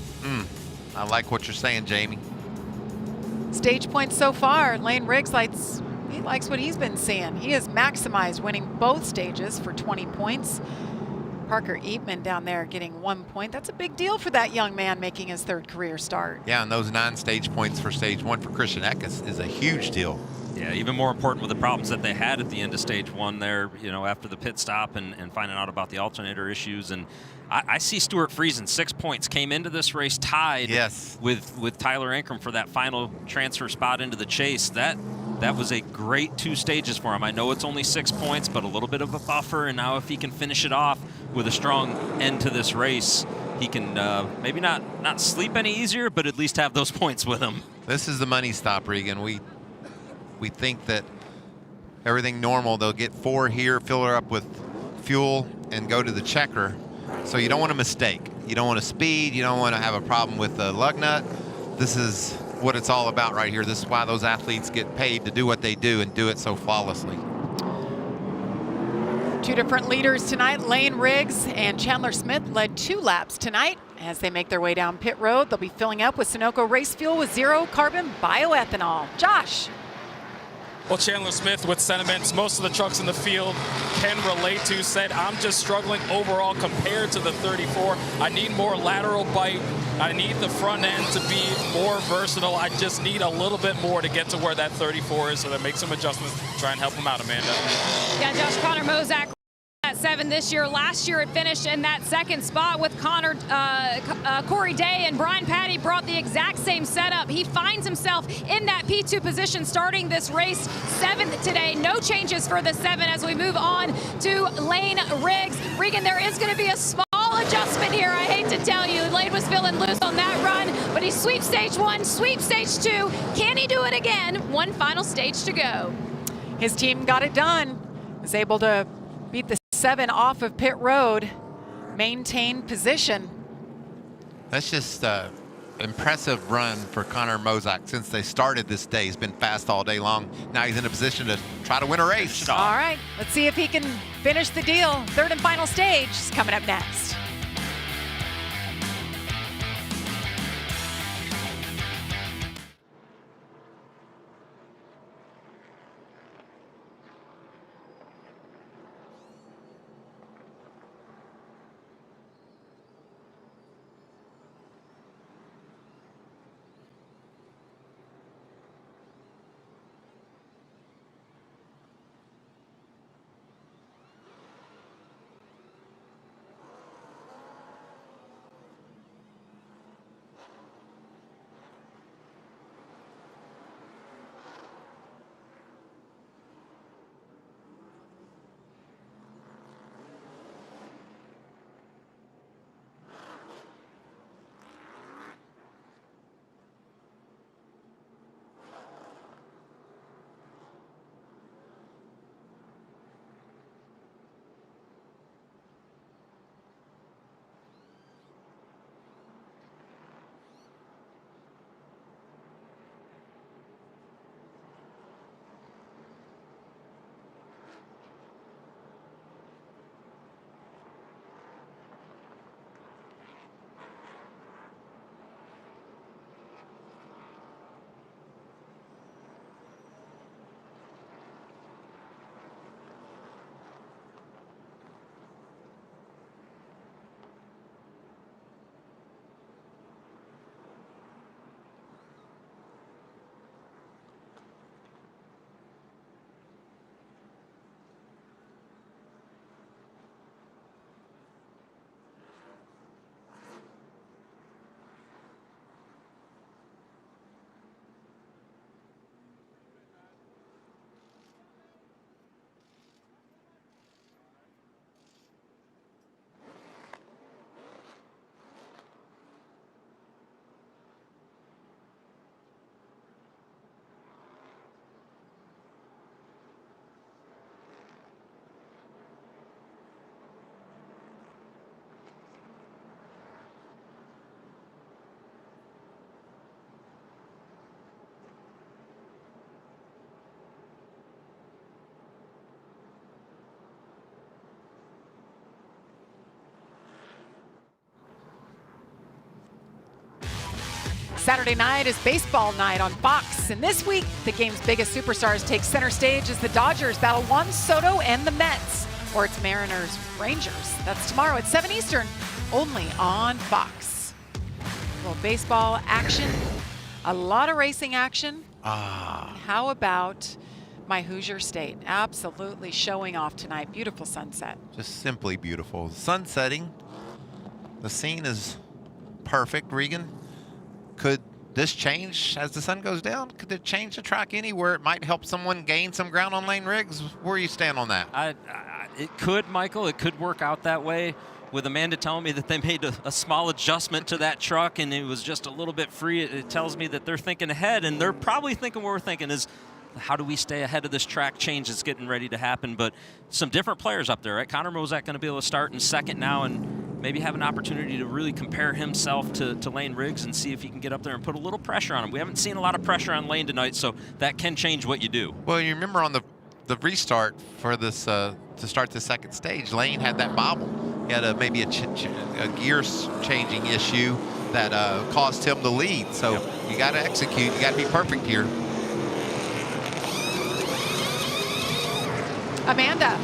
I like what you're saying, Jamie. Stage points so far. Lane Riggs likes what he's been seeing. He has maximized winning both stages for 20 points. Parker Eatman down there getting 1 point. That's a big deal for that young man making his third career start. Yeah, and those 9 stage points for stage 1 for Christian Eckes is a huge deal. Yeah, even more important with the problems that they had at the end of stage 1 there, you know, after the pit stop and finding out about the alternator issues. And I see Stuart Friesen, 6 points, came into this race tied with Tyler Ankrum for that final transfer spot into the chase. That was a great 2 stages for him. I know it's only 6 points, but a little bit of a buffer. And now if he can finish it off with a strong end to this race, he can maybe not sleep any easier, but at least have those points with him. This is the money stop, Regan. We think that everything normal, they'll get 4 here, fill her up with fuel, and go to the checker. So you don't want a mistake. You don't want to speed. You don't want to have a problem with the lug nut. This is what it's all about right here. This is why those athletes get paid to do what they do and do it so flawlessly. 2 different leaders tonight. Lane Riggs and Chandler Smith led 2 laps tonight. As they make their way down pit road, they'll be filling up with Sunoco race fuel with 0 carbon bioethanol. Josh. Well, Chandler Smith, with sentiments most of the trucks in the field can relate to, said, I'm just struggling overall compared to the 34. I need more lateral bite. I need the front end to be more versatile. I just need a little bit more to get to where that 34 is, so that make some adjustments, try and help him out, Amanda. Yeah, Josh, Connor Mozak at 7 this year. Last year it finished in that second spot with Corey Day, and Brian Patty brought the exact same setup. He finds himself in that P2 position starting this race, 7th today. No changes for the 7 as we move on to Lane Riggs. Regan, there is going to be a small adjustment here. I hate to tell you, Lane was feeling loose on that run, but he sweeps stage 1, sweeps stage 2. Can he do it again? One final stage to go. His team got it done. Was able to beat the 7 off of pit road, maintain position. That's just impressive run for Connor Mozak since they started this day. He's been fast all day long. Now he's in a position to try to win a race. All right, let's see if he can finish the deal. 3rd and final stage is coming up next. Saturday night is baseball night on Fox, and this week the game's biggest superstars take center stage as the Dodgers battle Juan Soto and the Mets, or it's Mariners Rangers. That's tomorrow at 7 Eastern, only on Fox. Well, baseball action, a lot of racing action. How about my Hoosier State? Absolutely showing off tonight. Beautiful sunset. Just simply beautiful. Sun setting. The scene is perfect. Regan, could this change as the sun goes down? Could it change the track anywhere? It might help someone gain some ground on Lane Riggs. Where you stand on that? It could, Michael. It could work out that way. With Amanda telling me that they made a small adjustment to that truck and it was just a little bit free, it tells me that they're thinking ahead, and they're probably thinking what we're thinking is, how do we stay ahead of this track change that's getting ready to happen? But some different players up there, right? Connor Mozak going to be able to start in second now and maybe have an opportunity to really compare himself to Lane Riggs and see if he can get up there and put a little pressure on him. We haven't seen a lot of pressure on Lane tonight, so that can change what you do. Well, you remember on the restart for this to start the second stage, Lane had that bobble. He had maybe a gear changing issue that caused him the lead. So you got to execute. You got to be perfect here. Amanda.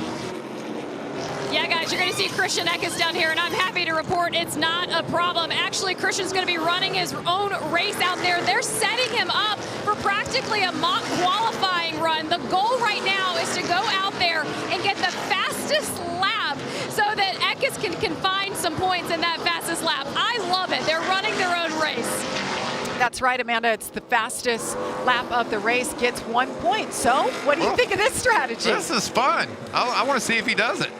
Yeah, guys, you're going to see Christian Eckes down here, and I'm happy to report it's not a problem. Actually, Christian's going to be running his own race out there. They're setting him up for practically a mock qualifying run. The goal right now is to go out there and get the fastest lap so that Eckes can find some points in that fastest lap. I love it. They're running their own race. That's right, Amanda. It's the fastest lap of the race gets 1 point. So what do you think of this strategy? This is fun. I want to see if he does it.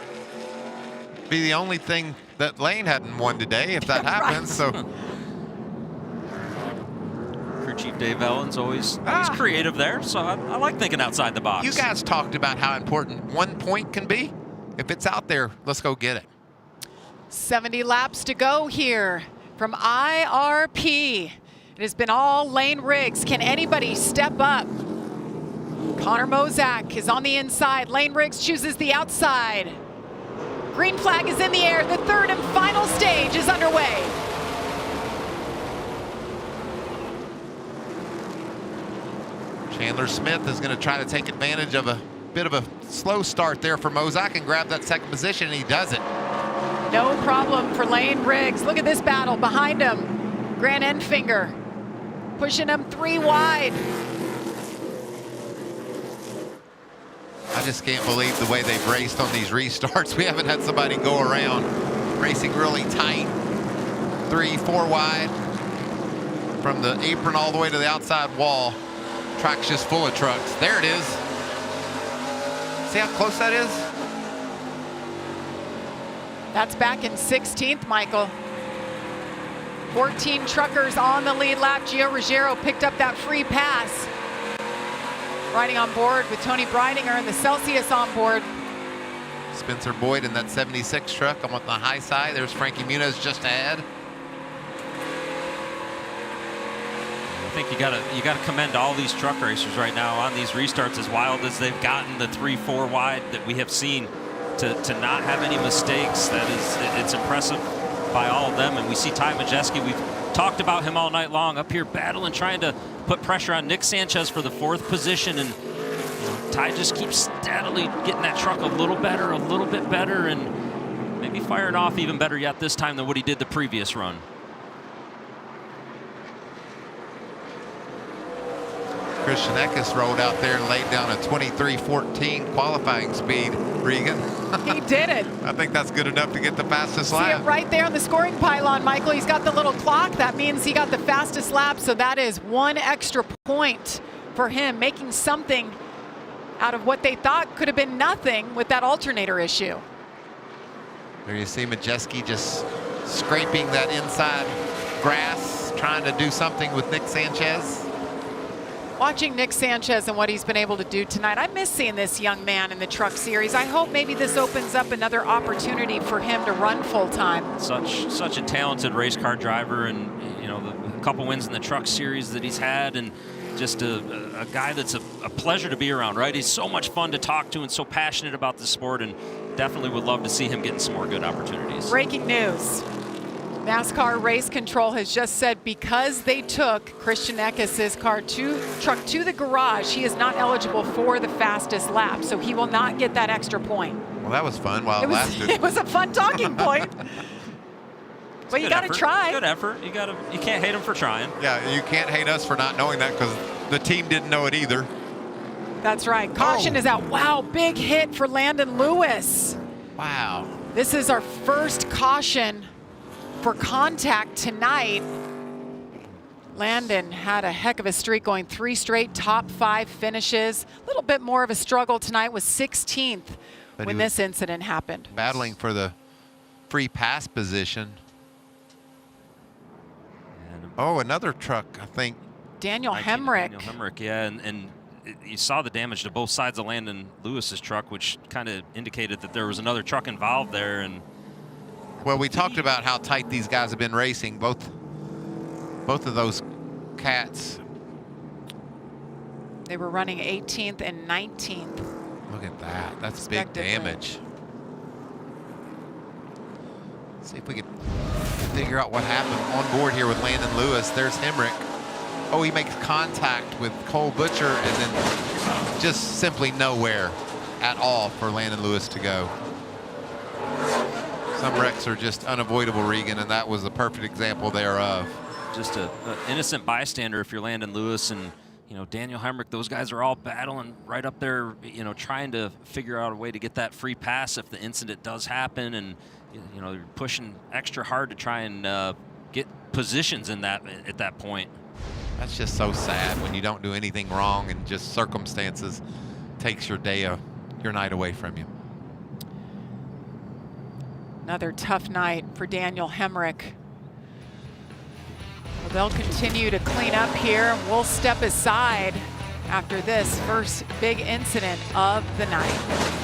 Be the only thing that Lane hadn't won today if that happens. So Crew Chief Dave Ellen's always creative there, so I like thinking outside the box. you guys talked about how important 1 point can be. If it's out there, let's go get it. 70 laps to go here from IRP. It has been all Lane Riggs. Can anybody step up? Connor Mozak is on the inside. Lane Riggs chooses the outside. Green flag is in the air. The third and final stage is underway. Chandler Smith is going to try to take advantage of a bit of a slow start there for Mozak and grab that second position, and he does it. No problem for Lane Riggs. Look at this battle behind him. Grant Enfinger pushing him 3 wide. I just can't believe the way they've raced on these restarts. We haven't had somebody go around racing really tight. 3, 4 wide from the apron all the way to the outside wall. Track's just full of trucks. There it is. See how close that is? That's back in 16th, Michael. 14 truckers on the lead lap. Gio Ruggiero picked up that free pass. Riding on board with Tony Breidinger and the Celsius on board. Spencer Boyd in that 76 truck. I'm on the high side. There's Frankie Muniz just ahead. I think you gotta commend all these truck racers right now on these restarts, as wild as they've gotten, the 3, 4 wide that we have seen, to not have any mistakes. It's impressive by all of them. And we see Ty Majeski. We've talked about him all night long up here battling, trying to put pressure on Nick Sanchez for the 4th position, and Ty just keeps steadily getting that truck a little bit better, and maybe firing off even better yet this time than what he did the previous run. Christian Eckes rolled out there and laid down a 23:14 qualifying speed, Regan. He did it. I think that's good enough to get the fastest See lap. it right there on the scoring pylon, Michael. He's got the little clock. That means he got the fastest lap, so that is 1 extra point for him, making something out of what they thought could have been nothing with that alternator issue. There you see Majeski just scraping that inside grass, trying to do something with Nick Sanchez. Watching Nick Sanchez and what he's been able to do tonight, I miss seeing this young man in the Truck Series. I hope maybe this opens up another opportunity for him to run full time. Such a talented race car driver, and a couple wins in the Truck Series that he's had, and just a guy that's a pleasure to be around, right? He's so much fun to talk to and so passionate about the sport, and definitely would love to see him getting some more good opportunities. Breaking news. NASCAR Race Control has just said because they took Christian Eckes' truck to the garage, he is not eligible for the fastest lap, so he will not get that extra point. Well, that was fun while it lasted. It was a fun talking point. But you got to try. Good effort. You can't hate him for trying. Yeah, you can't hate us for not knowing that because the team didn't know it either. That's right. Caution is out. Wow, big hit for Landon Lewis. Wow. This is our first caution for contact tonight. Landon had a heck of a streak, going 3 straight top 5 finishes. A little bit more of a struggle tonight, was 16th when this incident happened. Battling for the free pass position. Oh, another truck, I think. Daniel Hemrick. Daniel Hemrick, yeah, and you saw the damage to both sides of Landon Lewis's truck, which kind of indicated that there was another truck involved there. And well, we talked about how tight these guys have been racing. Both of those cats. They were running 18th and 19th. Look at that. That's big damage. Let's see if we can figure out what happened on board here with Landon Lewis. There's Hemrick. Oh, he makes contact with Cole Butcher and then just simply nowhere at all for Landon Lewis to go. Some wrecks are just unavoidable, Regan, and that was a perfect example thereof. Just a innocent bystander if you're Landon Lewis and Daniel Hemrick. Those guys are all battling right up there, trying to figure out a way to get that free pass if the incident does happen, and you're pushing extra hard to try and get positions in that at that point. That's just so sad when you don't do anything wrong and just circumstances takes your night away from you. Another tough night for Daniel Hemrick. Well, they'll continue to clean up here, and we'll step aside after this first big incident of the night.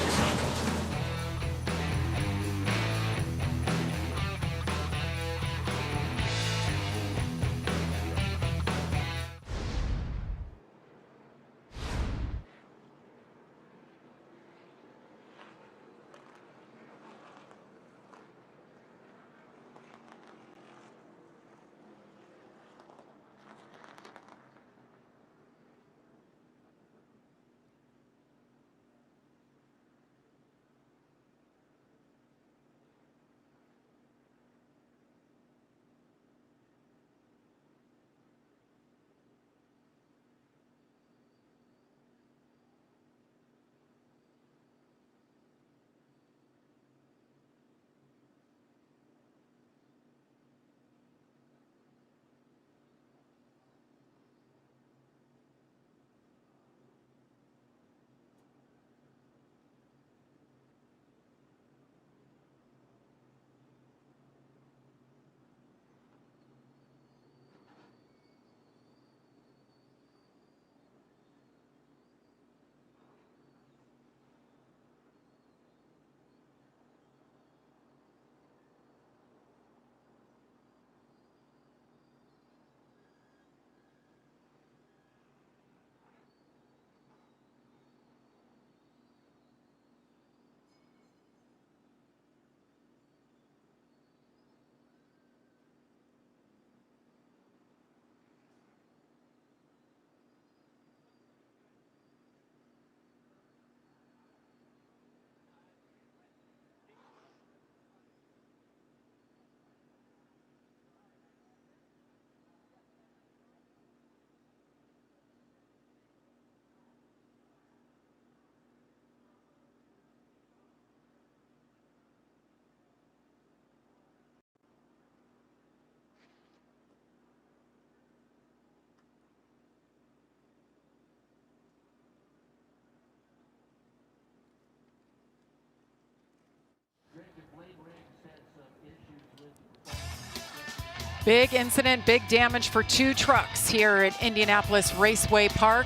Big incident, big damage for 2 trucks here at Indianapolis Raceway Park.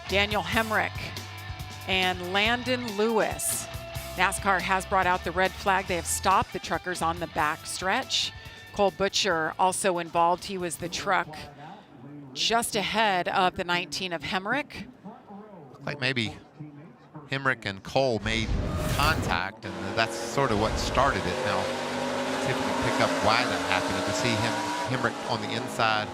Daniel Hemrick and Landon Lewis. NASCAR has brought out the red flag. They have stopped the truckers on the back stretch. Cole Butcher also involved. He was the truck just ahead of the 19 of Hemrick. Looked like maybe Hemrick and Cole made contact, and that's sort of what started it. Now, see if we can pick up why that happened. You can see Hemrick on the inside.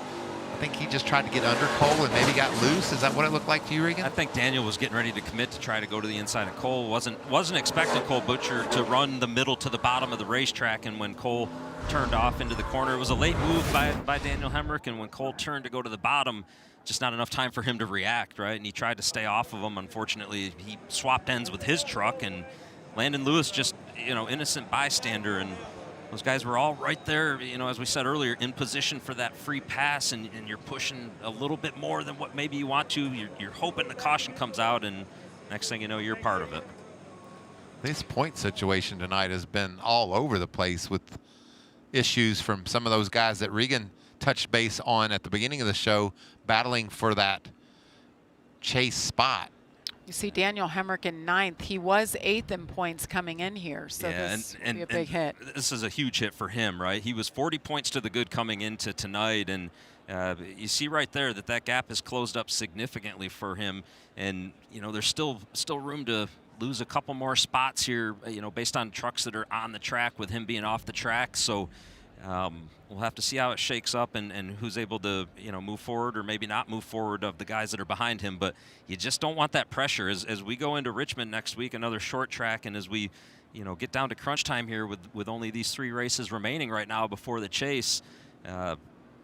I think he just tried to get under Cole and maybe got loose. Is that what it looked like to you, Regan? I think Daniel was getting ready to commit to try to go to the inside of Cole. Wasn't expecting Cole Butcher to run the middle to the bottom of the racetrack, and when Cole turned off into the corner, it was a late move by Daniel Hemrick, and when Cole turned to go to the bottom, just not enough time for him to react, right? And he tried to stay off of him. Unfortunately, he swapped ends with his truck, and Landon Lewis just, innocent bystander, and those guys were all right there, as we said earlier, in position for that free pass, and you're pushing a little bit more than what maybe you want to. You're hoping the caution comes out, and next thing you know, you're part of it. This point situation tonight has been all over the place with issues from some of those guys that Regan touched base on at the beginning of the show, battling for that chase spot. You see Daniel Hemrick in 9th. He was 8th in points coming in here, so yeah, this would be a big hit. This is a huge hit for him, right? He was 40 points to the good coming into tonight, and you see right there that gap has closed up significantly for him, and there's still room to lose a couple more spots here, based on trucks that are on the track with him being off the track. So We'll have to see how it shakes up and who's able to, move forward or maybe not move forward of the guys that are behind him. But you just don't want that pressure as we go into Richmond next week, another short track, and as we, get down to crunch time here with only these 3 races remaining right now before the chase.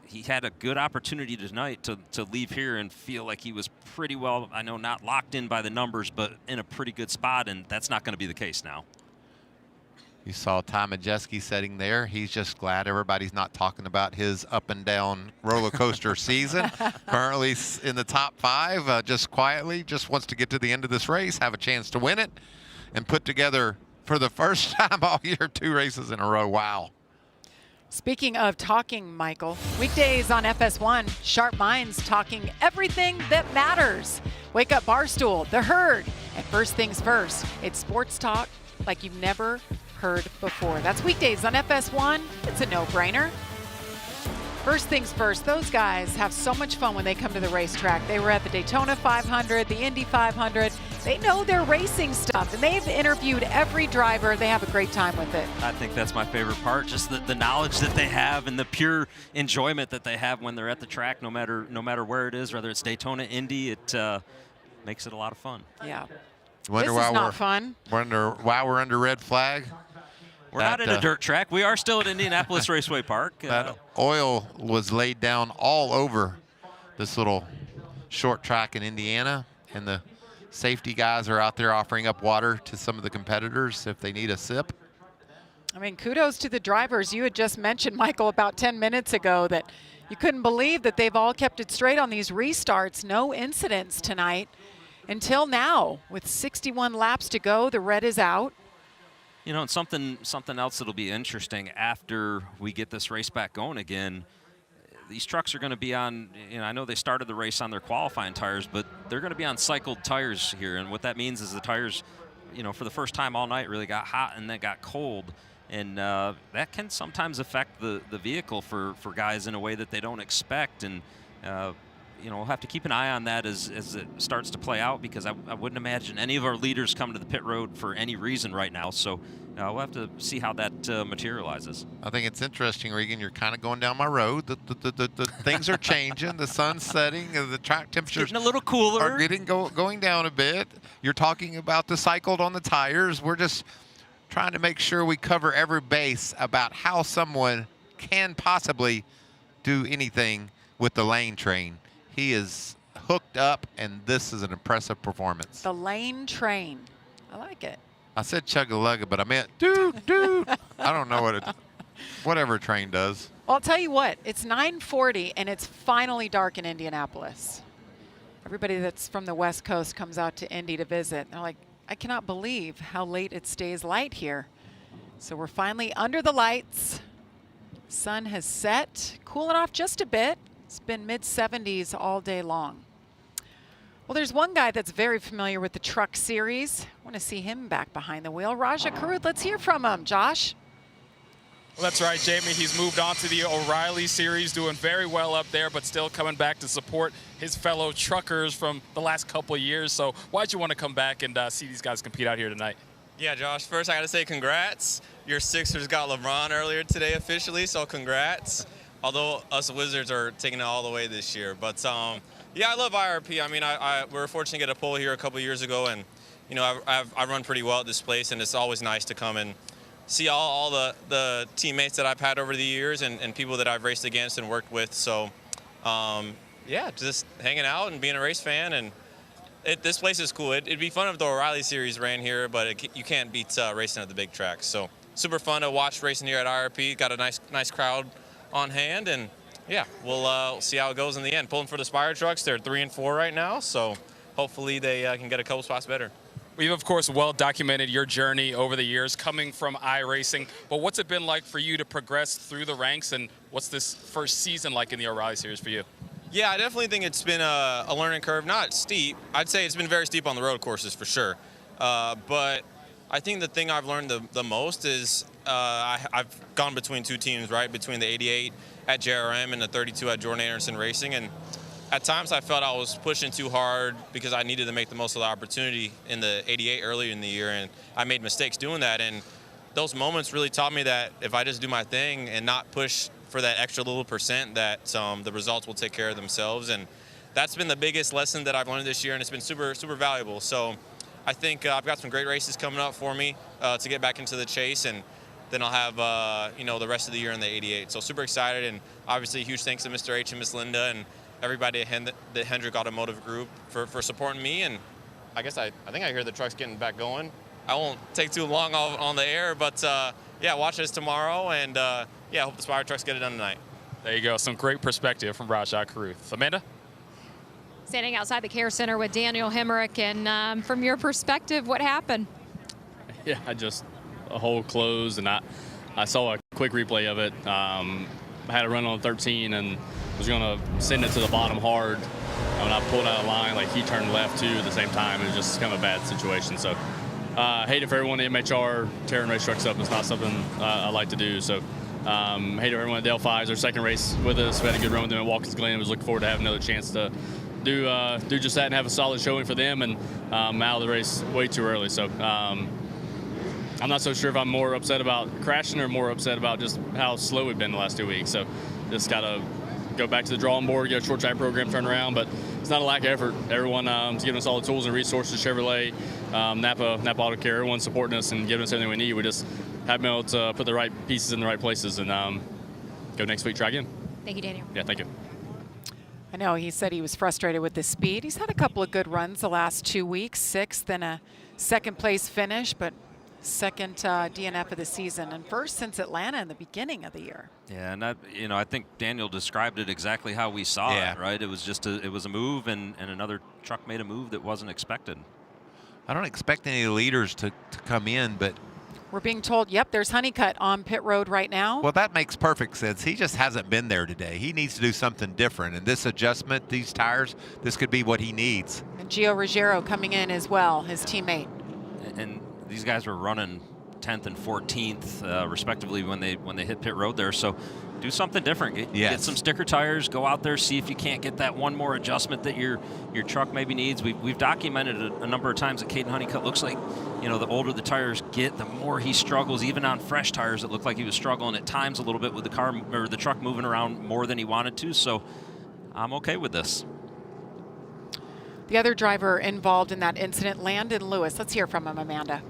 He had a good opportunity tonight to leave here and feel like he was pretty well, I know not locked in by the numbers, but in a pretty good spot, and that's not going to be the case now. You saw Ty Majeski sitting there. He's just glad everybody's not talking about his up and down roller coaster season. Currently in the top 5, just quietly, just wants to get to the end of this race, have a chance to win it, and put together for the first time all year 2 races in a row. Wow. Speaking of talking, Michael, weekdays on FS1, sharp minds talking everything that matters. Wake Up Barstool, The Herd, and First Things First. It's sports talk like you've never heard before. That's weekdays on FS1. It's a no-brainer. First things first, those guys have so much fun when they come to the racetrack. They were at the Daytona 500, the Indy 500. They know their racing stuff, and they've interviewed every driver. They have a great time with it. I think that's my favorite part, just the knowledge that they have and the pure enjoyment that they have when they're at the track, no matter where it is, whether it's Daytona, Indy. It makes it a lot of fun. Yeah. Wonder this is not fun. Wonder why we're under red flag. We're not in a dirt track. We are still at Indianapolis Raceway Park. That oil was laid down all over this little short track in Indiana, and the safety guys are out there offering up water to some of the competitors if they need a sip. I mean, kudos to the drivers. You had just mentioned, Michael, about 10 minutes ago that you couldn't believe that they've all kept it straight on these restarts. No incidents tonight until now. With 61 laps to go, the red is out. And something else that'll be interesting after we get this race back going again. These trucks are going to be on, I know they started the race on their qualifying tires, but they're going to be on cycled tires here. And what that means is the tires, for the first time all night really got hot and then got cold. And that can sometimes affect the vehicle for guys in a way that they don't expect. And, we'll have to keep an eye on that as it starts to play out, because I wouldn't imagine any of our leaders come to the pit road for any reason right now. So we'll have to see how that materializes. I think it's interesting, Regan. You're kind of going down my road. The things are changing. The sun's setting. The track temperatures getting a little cooler. Are going down a bit. You're talking about the cycled on the tires. We're just trying to make sure we cover every base about how someone can possibly do anything with the lane train. He is hooked up, and this is an impressive performance. The lane train. I like it. I said chug-a-lugga, but I meant dude. I don't know whatever a train does. Well, I'll tell you what. It's 9:40, and it's finally dark in Indianapolis. Everybody that's from the West Coast comes out to Indy to visit. They're like, I cannot believe how late it stays light here. So we're finally under the lights. Sun has set, cooling off just a bit. It's been mid-70s all day long. Well, there's one guy that's very familiar with the truck series. I want to see him back behind the wheel. Raja Karud, let's hear from him. Josh? Well, that's right, Jamie. He's moved on to the O'Reilly series, doing very well up there, but still coming back to support his fellow truckers from the last couple of years. So why'd you want to come back and see these guys compete out here tonight? Yeah, Josh, first I got to say congrats. Your Sixers got LeBron earlier today officially, so congrats. Although us Wizards are taking it all the way this year. But, yeah, I love IRP. I mean, we were fortunate to get a pole here a couple years ago, and, I run pretty well at this place, and it's always nice to come and see all the teammates that I've had over the years and people that I've raced against and worked with. So, yeah, just hanging out and being a race fan. And this place is cool. It'd be fun if the O'Reilly series ran here, but you can't beat racing at the big tracks. So super fun to watch racing here at IRP. Got a nice crowd on hand, and yeah, we'll see how it goes in the end. Pulling for the Spire trucks. They're 3 and 4 right now, so hopefully they can get a couple spots better. We've, of course, well documented your journey over the years coming from iRacing, but what's it been like for you to progress through the ranks, and what's this first season like in the O'Reilly series for you? Yeah, I definitely think it's been a learning curve. Not steep. I'd say it's been very steep on the road courses for sure. But I think the thing I've learned the most is I've gone between 2 teams, right? Between the 88 at JRM and the 32 at Jordan Anderson Racing. And at times I felt I was pushing too hard because I needed to make the most of the opportunity in the 88 earlier in the year. And I made mistakes doing that. And those moments really taught me that if I just do my thing and not push for that extra little percent, that the results will take care of themselves. And that's been the biggest lesson that I've learned this year, and it's been super, super valuable. So I think I've got some great races coming up for me to get back into the chase, and then I'll have the rest of the year in the 88. So super excited, and obviously huge thanks to Mr. H and Miss Linda and everybody at the Hendrick Automotive Group for supporting me. And I guess I think I hear the truck's getting back going. I won't take too long on the air, but yeah, watch us tomorrow, and yeah, hope the Spire trucks get it done tonight. There you go. Some great perspective from Rajah Caruth. Amanda? Standing outside the Care Center with Daniel Hemrick, and from your perspective, what happened? Yeah, a hole closed, and I saw a quick replay of it. I had a run on 13 and was going to send it to the bottom hard. And when I pulled out of line, like he turned left too at the same time. It was just kind of a bad situation. So I hate it for everyone at MHR tearing race trucks up. It's not something I like to do. So hate it for everyone at Delphi. It's their second race with us. We had a good run with them at Watkins Glen. Was looking forward to having another chance to do just that and have a solid showing for them. And out of the race way too early. So I'm not so sure if I'm more upset about crashing or more upset about just how slow we've been the last 2 weeks. So just got to go back to the drawing board, get a short track program turned around. But it's not a lack of effort. Everyone is giving us all the tools and resources, Chevrolet, Napa Auto Care, everyone's supporting us and giving us everything we need. We just haven't been able to put the right pieces in the right places, and go next week, try again. Thank you, Daniel. Yeah, thank you. I know he said he was frustrated with the speed. He's had a couple of good runs the last 2 weeks, 6th and a second place finish, but second DNF of the season and first since Atlanta in the beginning of the year. Yeah, and I think Daniel described it exactly how we saw it, right? It was just it was a move, and another truck made a move that wasn't expected. I don't expect any leaders to come in, but we're being told, yep, there's Honeycutt on pit road right now. Well, that makes perfect sense. He just hasn't been there today. He needs to do something different, and this adjustment, these tires, this could be what he needs. And Gio Ruggiero coming in as well, his teammate. And these guys were running 10th and 14th respectively when they hit pit road there. So do something different. Get some sticker tires. Go out there, see if you can't get that one more adjustment that your truck maybe needs. We've documented a number of times that Caden Honeycutt looks like, the older the tires get, the more he struggles. Even on fresh tires, it looked like he was struggling at times a little bit with the car or the truck moving around more than he wanted to. So I'm okay with this. The other driver involved in that incident, Landon Lewis. Let's hear from him, Amanda.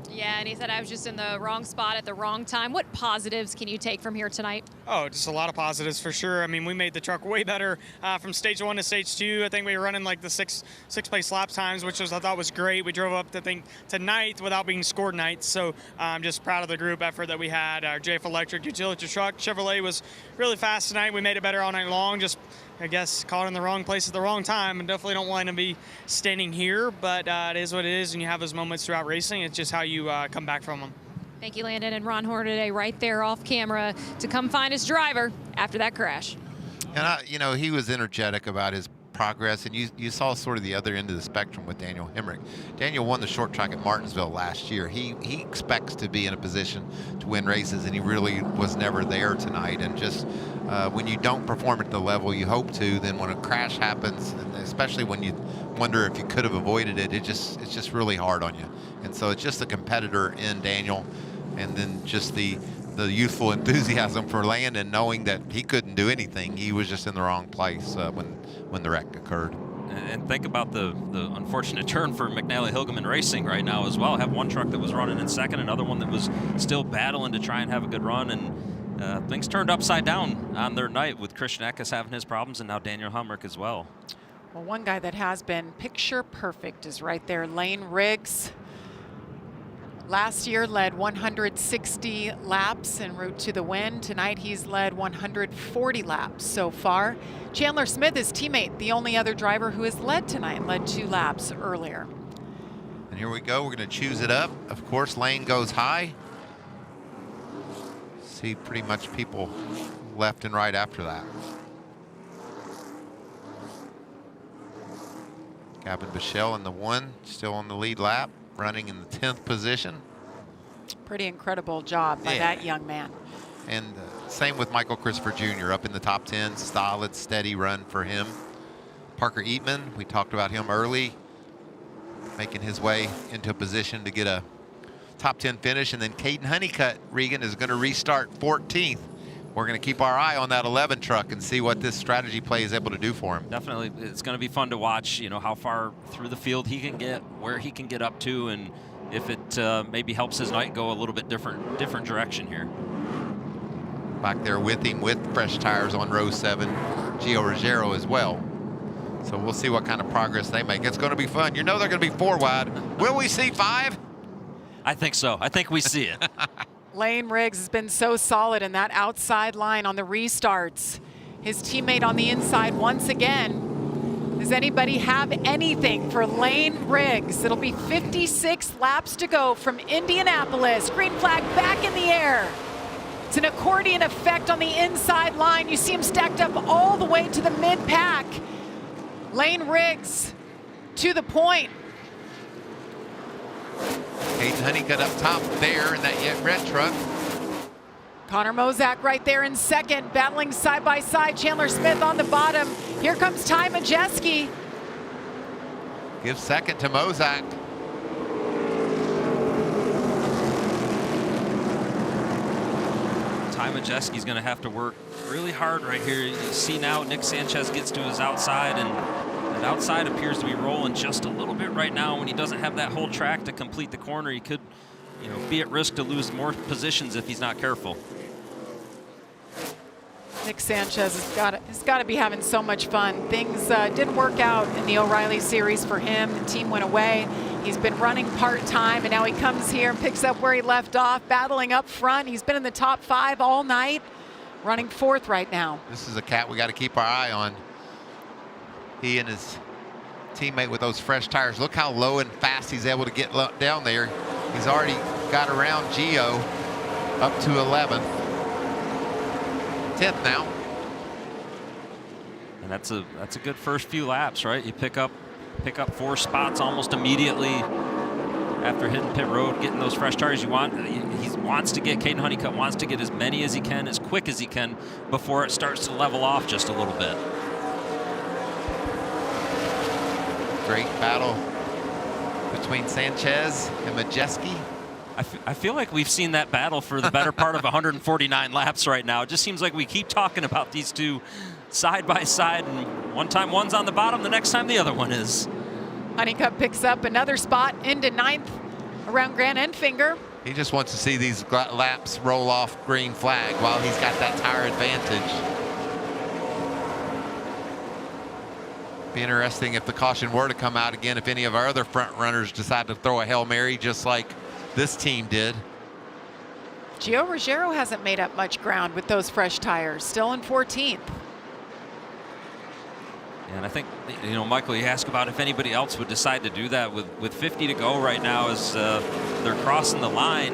Yeah, and he said I was just in the wrong spot at the wrong time. What positives can you take from here tonight? Oh, just a lot of positives for sure. I mean, we made the truck way better from stage 1 to stage 2. I think we were running like the six place lap times, which I thought was great. We drove up to 9th without being scored 9th. So I'm just proud of the group effort that we had. Our JF Electric utility truck, Chevrolet, was really fast tonight. We made it better all night long. Just, I guess, caught in the wrong place at the wrong time, and definitely don't want to be standing here, but it is what it is, and you have those moments throughout racing. It's just how you come back from them. Thank you, Landon, and Ron Hornaday right there off camera to come find his driver after that crash. And he was energetic about his progress, and you saw sort of the other end of the spectrum with Daniel Hemrick. Daniel won the short track at Martinsville last year. He expects to be in a position to win races, and he really was never there tonight. And just when you don't perform at the level you hope to, then when a crash happens, and especially when you wonder if you could have avoided it, it's just really hard on you. And so it's just the competitor in Daniel, and then just the youthful enthusiasm for Landon, knowing that he couldn't do anything. He was just in the wrong place when the wreck occurred. And think about the unfortunate turn for McNally Hilgeman Racing right now as well. Have one truck that was running in second, another one that was still battling to try and have a good run, and things turned upside down on their night with Christian Eckes having his problems, and now Daniel Hemrick as well. Well, one guy that has been picture perfect is right there, Lane Riggs. Last year led 160 laps en route to the win. Tonight he's led 140 laps so far. Chandler Smith, his teammate, the only other driver who has led tonight, led 2 laps earlier. And here we go, we're gonna choose it up. Of course, Lane goes high. See pretty much people left and right after that. Gavin Bichelle in the 1, still on the lead lap, running in the 10th position. Pretty incredible job by that young man. And same with Michael Christopher Jr. up in the top 10, solid, steady run for him. Parker Eatman, we talked about him early, making his way into a position to get a top 10 finish. And then Caden Honeycutt, Regan, is going to restart 14th. We're going to keep our eye on that 11 truck and see what this strategy play is able to do for him. Definitely, it's going to be fun to watch, you know, how far through the field he can get, where he can get up to, and if it maybe helps his night go a little bit different direction here. Back there with him with fresh tires on row 7, Gio Ruggiero as well. So we'll see what kind of progress they make. It's going to be fun. You know they're going to be 4 wide. Will we see 5? I think so. I think we see it. Lane Riggs has been so solid in that outside line on the restarts. His teammate on the inside once again. Does anybody have anything for Lane Riggs? It'll be 56 laps to go from Indianapolis. Green flag back in the air. It's an accordion effect on the inside line. You see him stacked up all the way to the mid-pack. Lane Riggs to the point. Caden Honeycutt up top there in that yet red truck. Connor Mozak right there in second, battling side by side. Chandler Smith on the bottom. Here comes Ty Majeski. Gives second to Mozak. Ty Majeski's going to have to work really hard right here. You see now Nick Sanchez gets to his outside, and that outside appears to be rolling just a little bit right now. When he doesn't have that whole track to complete the corner, he could, you know, be at risk to lose more positions if he's not careful. Nick Sanchez has got to be having so much fun. Things didn't work out in the O'Reilly series for him. The team went away. He's been running part-time, and now he comes here and picks up where he left off, battling up front. He's been in the top 5 all night, running 4th right now. This is a cat we got to keep our eye on. He and his teammate with those fresh tires. Look how low and fast he's able to get down there. He's already got around Gio up to 11th. 10th now. And that's a good first few laps, right? You pick up 4 spots almost immediately after hitting pit road, getting those fresh tires. He wants to get, Caden Honeycutt wants to get as many as he can, as quick as he can, before it starts to level off just a little bit. Great battle between Sanchez and Majeski. I feel like we've seen that battle for the better part of 149 laps right now. It just seems like we keep talking about these two side by side, and one time one's on the bottom, the next time the other one is. Honeycutt picks up another spot into 9th around Grant Enfinger. He just wants to see these laps roll off green flag while he's got that tire advantage. Be interesting if the caution were to come out again, if any of our other front runners decide to throw a Hail Mary just like this team did. Gio Ruggiero hasn't made up much ground with those fresh tires, still in 14th. And I think, you know, Michael, you asked about if anybody else would decide to do that with 50 to go right now as they're crossing the line.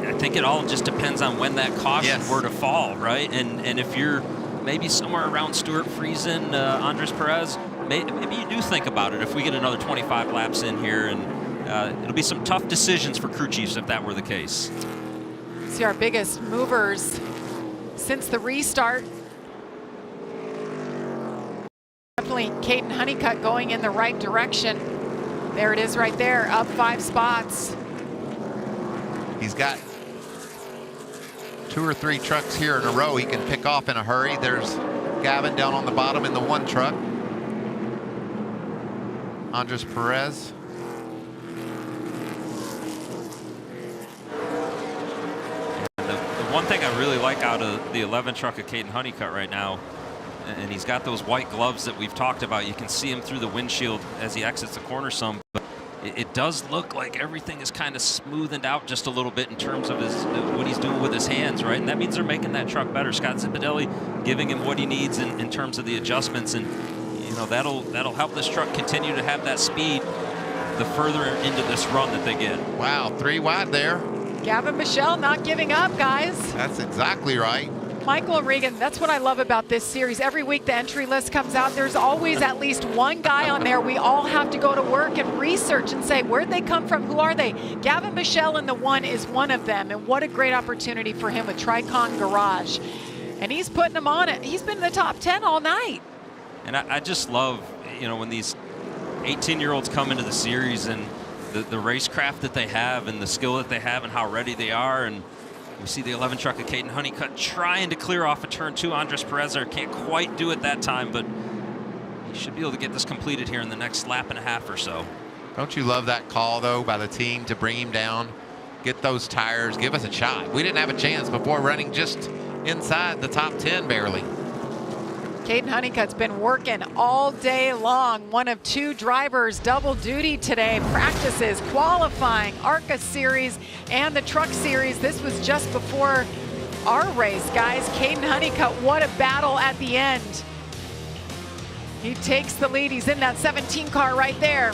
I think it all just depends on when that caution were to fall, right? And if you're maybe somewhere around Stuart Friesen, Andres Perez, maybe you do think about it if we get another 25 laps in here, and it'll be some tough decisions for crew chiefs if that were the case. See our biggest movers since the restart. Definitely Caden Honeycutt going in the right direction. There it is right there, up 5 spots. He's got 2 or 3 trucks here in a row he can pick off in a hurry. There's Gavin down on the bottom in the 1 truck. Andres Perez. The one thing I really like out of the 11 truck of Caden Honeycutt right now, and he's got those white gloves that we've talked about. You can see him through the windshield as he exits the corner some, but it does look like everything is kind of smoothened out just a little bit in terms of what he's doing with his hands, right? And that means they're making that truck better. Scott Zipadelli giving him what he needs in terms of the adjustments, and you know that'll help this truck continue to have that speed the further into this run that they get. Wow, 3 wide there. Gavin Michelle not giving up, guys. That's exactly right. Michael and Regan, that's what I love about this series. Every week the entry list comes out. There's always at least one guy on there. We all have to go to work and research and say, where'd they come from? Who are they? Gavin Michelle in the 1 is one of them. And what a great opportunity for him with Tricon Garage. And he's putting them on it. He's been in the top 10 all night. And I just love, you know, when these 18-year-olds come into the series and the racecraft that they have and the skill that they have and how ready they are. And we see the 11 truck of Caden Honeycutt trying to clear off a turn 2. Andres Perez there can't quite do it that time, but he should be able to get this completed here in the next lap and a half or so. Don't you love that call, though, by the team to bring him down, get those tires, give us a shot? We didn't have a chance before running just inside the top 10 barely. Caden Honeycutt's been working all day long. One of 2 drivers double duty today. Practices, qualifying, ARCA series, and the truck series. This was just before our race, guys. Caden Honeycutt, what a battle at the end. He takes the lead. He's in that 17 car right there.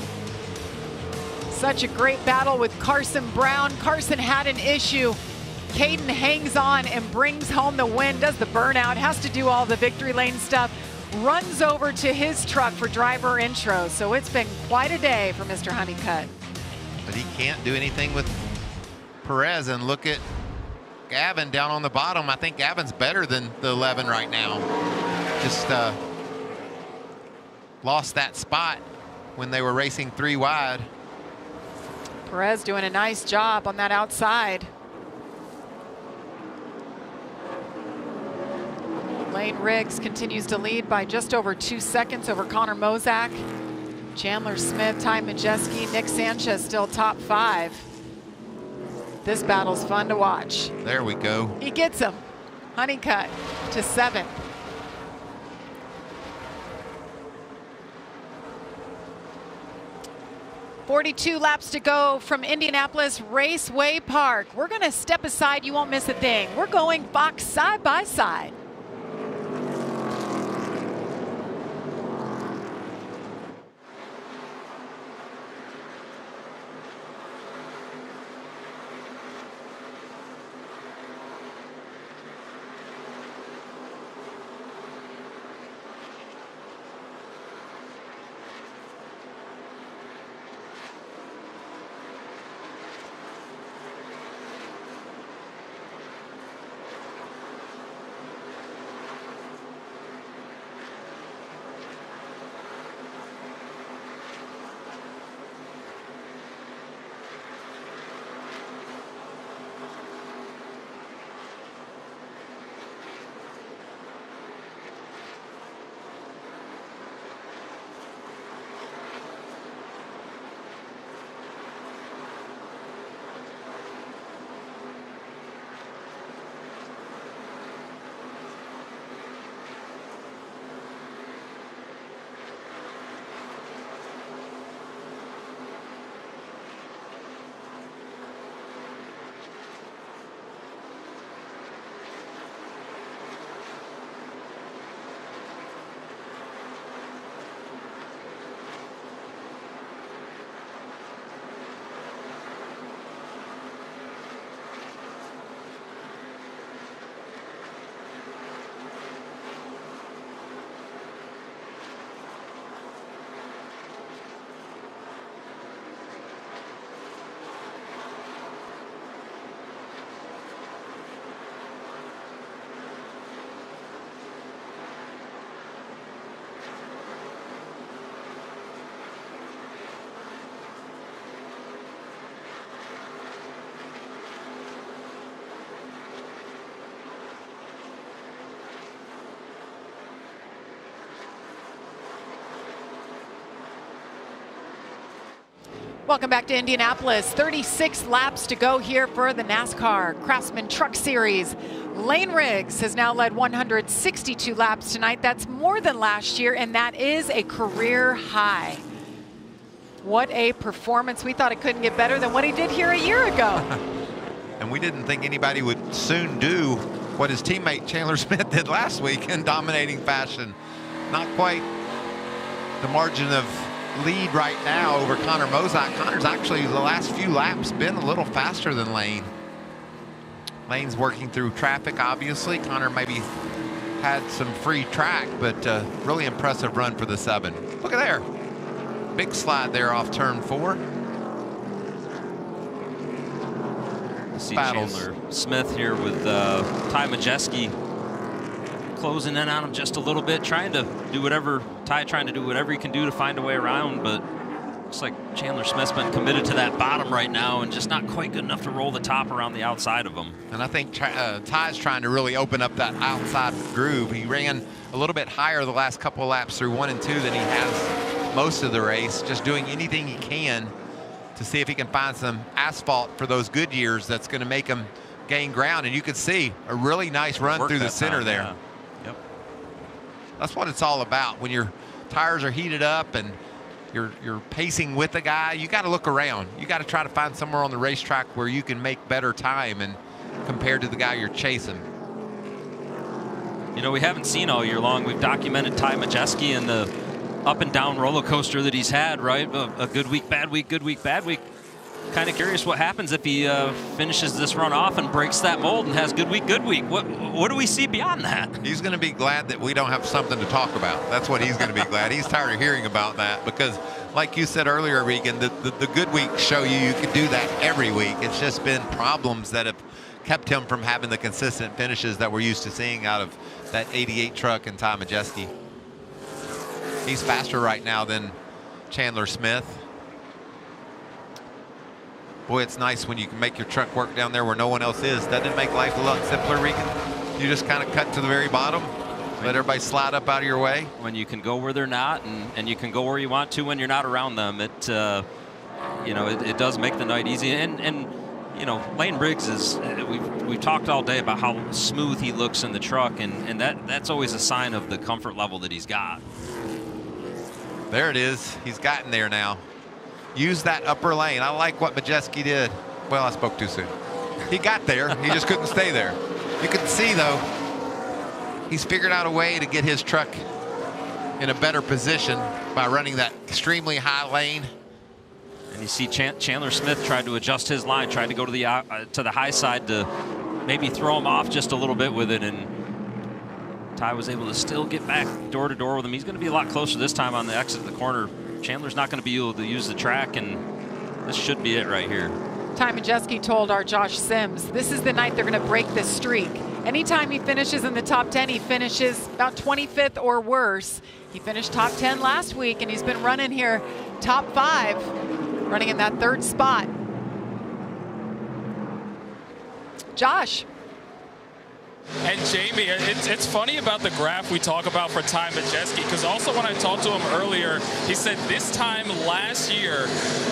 Such a great battle with Carson Brown. Carson had an issue. Caden hangs on and brings home the win, does the burnout, has to do all the victory lane stuff, runs over to his truck for driver intro. So it's been quite a day for Mr. Honeycutt. But he can't do anything with Perez, and look at Gavin down on the bottom. I think Gavin's better than the 11 right now. Just lost that spot when they were racing 3 wide. Perez doing a nice job on that outside. Lane Riggs continues to lead by just over 2 seconds over Connor Mozak. Chandler Smith, Ty Majeski, Nick Sanchez still top 5. This battle's fun to watch. There we go. He gets him. Honeycutt to 7. .42 laps to go from Indianapolis Raceway Park. We're going to step aside. You won't miss a thing. We're going box side by side. Welcome back to Indianapolis. 36 laps to go here for the NASCAR Craftsman Truck Series. Lane Riggs has now led 162 laps tonight. That's more than last year, and that is a career high. What a performance. We thought it couldn't get better than what he did here a year ago. And we didn't think anybody would soon do what his teammate Chandler Smith did last week in dominating fashion. Not quite the margin of lead right now over Connor Mozak. Connor's actually the last few laps been a little faster than Lane. Lane's working through traffic, obviously. Connor maybe had some free track, but really impressive run for the 7. Look at there. Big slide there off turn 4. See Chandler Smith here with Ty Majeski closing in on him just a little bit, trying to do whatever he can do to find a way around, but Looks like Chandler Smith's been committed to that bottom right now and just not quite good enough to roll the top around the outside of him. And I think Ty's trying to really open up that outside groove. He ran a little bit higher the last couple of laps through 1 and 2 than he has most of the race, just doing anything he can to see if he can find some asphalt for those good years that's going to make him gain ground. And you can see a really nice run through the center there. Yeah. Yep. That's what it's all about. When your tires are heated up and you're pacing with the guy, you got to look around. You got to try to find somewhere on the racetrack where you can make better time and compared to the guy you're chasing. You know, we haven't seen all year long. We've documented Ty Majeski and the up and down roller coaster that he's had, right? A good week, bad week, good week, bad week. Kind of curious what happens if he finishes this run off and breaks that mold and has good week, good week. What do we see beyond that? He's going to be glad that we don't have something to talk about. That's what he's going to be glad. He's tired of hearing about that because, like you said earlier, Regan, the good weeks show you can do that every week. It's just been problems that have kept him from having the consistent finishes that we're used to seeing out of that 88 truck and Ty Majeski. He's faster right now than Chandler Smith. Boy, it's nice when you can make your truck work down there where no one else is. Doesn't it make life a lot simpler, Regan? You just kind of cut to the very bottom, let everybody slide up out of your way. When you can go where they're not, and you can go where you want to when you're not around them, it you know, it does make the night easy. And you know, Lane Briggs is, we've talked all day about how smooth he looks in the truck, and that's always a sign of the comfort level that he's got. There it is. He's gotten there now. Use that upper lane. I like what Majeski did. Well, I spoke too soon. He got there. He just couldn't stay there. You can see, though, he's figured out a way to get his truck in a better position by running that extremely high lane. And you see Chandler Smith tried to adjust his line, tried to go to the high side to maybe throw him off just a little bit with it, and Ty was able to still get back door to door with him. He's going to be a lot closer this time on the exit of the corner. Chandler's not going to be able to use the track, and this should be it right here. Ty Majeski told our Josh Sims, this is the night they're going to break this streak. Anytime he finishes in the top 10, he finishes about 25th or worse. He finished top 10 last week, and he's been running here top 5, running in that 3rd spot. Josh. And Jamie, it's funny about the graph we talk about for Ty Majeski, because also when I talked to him earlier, he said this time last year,